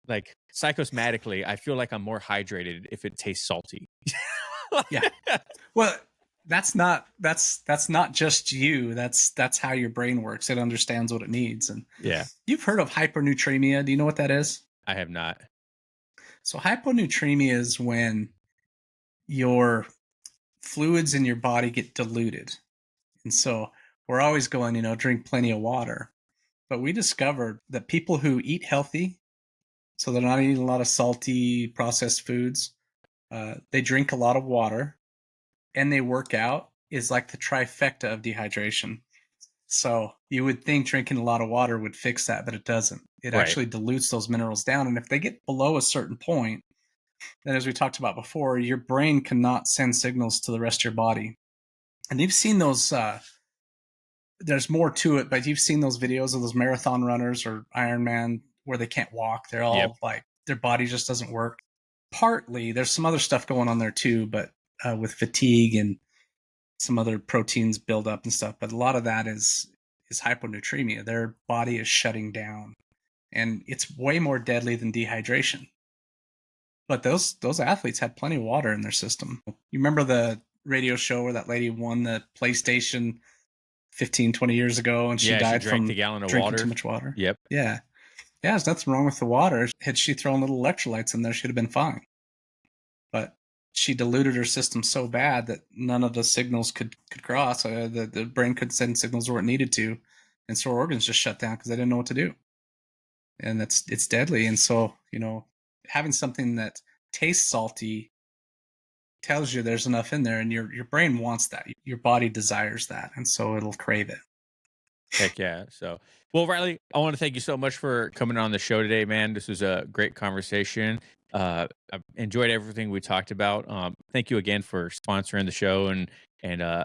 Speaker 1: like psychosomatically, I feel like I'm more hydrated if it tastes salty.
Speaker 2: Yeah. Well, that's not just you. That's how your brain works. It understands what it needs. And
Speaker 1: Yeah,
Speaker 2: you've heard of hypernatremia. Do you know what that is?
Speaker 1: I have not.
Speaker 2: So hyponatremia is when your fluids in your body get diluted. And so we're always going, drink plenty of water. But we discovered that people who eat healthy, so they're not eating a lot of salty processed foods, they drink a lot of water, and they work out, is like the trifecta of dehydration. So you would think drinking a lot of water would fix that, but it doesn't. It
Speaker 1: Right.
Speaker 2: actually dilutes those minerals down. And if they get below a certain point, then as we talked about before, your brain cannot send signals to the rest of your body. And you've seen those, there's more to it, but you've seen those videos of those marathon runners or Ironman where they can't walk. They're
Speaker 1: Yep.
Speaker 2: all like, their body just doesn't work. Partly, there's some other stuff going on there too, but with fatigue and some other proteins build up and stuff. But a lot of that is hyponatremia. Their body is shutting down, and it's way more deadly than dehydration. But those athletes had plenty of water in their system. You remember the radio show where that lady won the PlayStation 15, 20 years ago, and she
Speaker 1: Yeah, she
Speaker 2: died
Speaker 1: drank
Speaker 2: from
Speaker 1: the gallon of
Speaker 2: drinking
Speaker 1: water.
Speaker 2: too much water?
Speaker 1: Yep.
Speaker 2: Yeah. Yeah, there's nothing wrong with the water. Had she thrown little electrolytes in there, she'd have been fine. But she diluted her system so bad that none of the signals could cross. The brain could send signals where it needed to, and so her organs just shut down because they didn't know what to do. And it's deadly. And so, having something that tastes salty tells you there's enough in there, and your brain wants that. Your body desires that, and so it'll crave it.
Speaker 1: Heck yeah. So, well, Riley, I want to thank you so much for coming on the show today, man. This was a great conversation. I've enjoyed everything we talked about. Thank you again for sponsoring the show and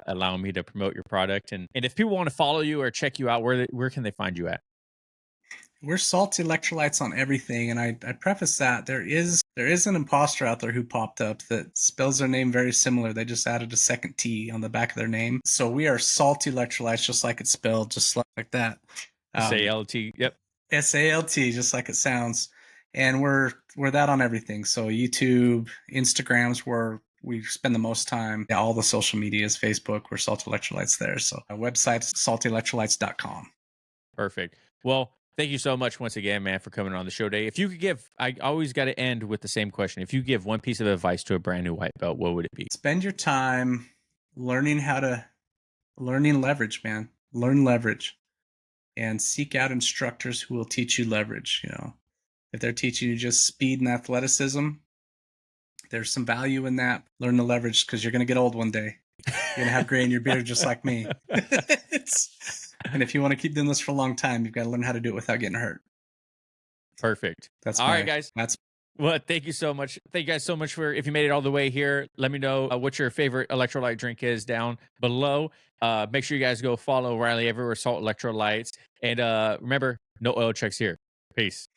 Speaker 1: allowing me to promote your product. And if people want to follow you or check you out, where can they find you at?
Speaker 2: We're SALT Electrolytes on everything, and I preface that there is an imposter out there who popped up that spells their name very similar. They just added a second T on the back of their name. So we are SALT Electrolytes, just like it's spelled, just like that.
Speaker 1: SALT. Yep.
Speaker 2: SALT, just like it sounds. And we're that on everything. So YouTube, Instagram's where we spend the most time. Yeah, all the social medias, Facebook, we're SALT Electrolytes there. So our website's saltelectrolytes.com.
Speaker 1: Perfect. Well, thank you so much once again, man, for coming on the show today. If you could give, I always got to end with the same question. If you give one piece of advice to a brand new white belt, what would it be?
Speaker 2: Spend your time learning leverage, man. Learn leverage and seek out instructors who will teach you leverage. If they're teaching you just speed and athleticism, there's some value in that. Learn the leverage because you're going to get old one day. You're going to have gray in your beard just like me. And if you want to keep doing this for a long time, you've got to learn how to do it without getting hurt.
Speaker 1: Perfect.
Speaker 2: That's
Speaker 1: all right, guys.
Speaker 2: That's
Speaker 1: well, thank you so much. Thank you guys so much for if you made it all the way here. Let me know what your favorite electrolyte drink is down below. Make sure you guys go follow Riley everywhere, SALT Electrolytes. And remember, no oil checks here. Peace.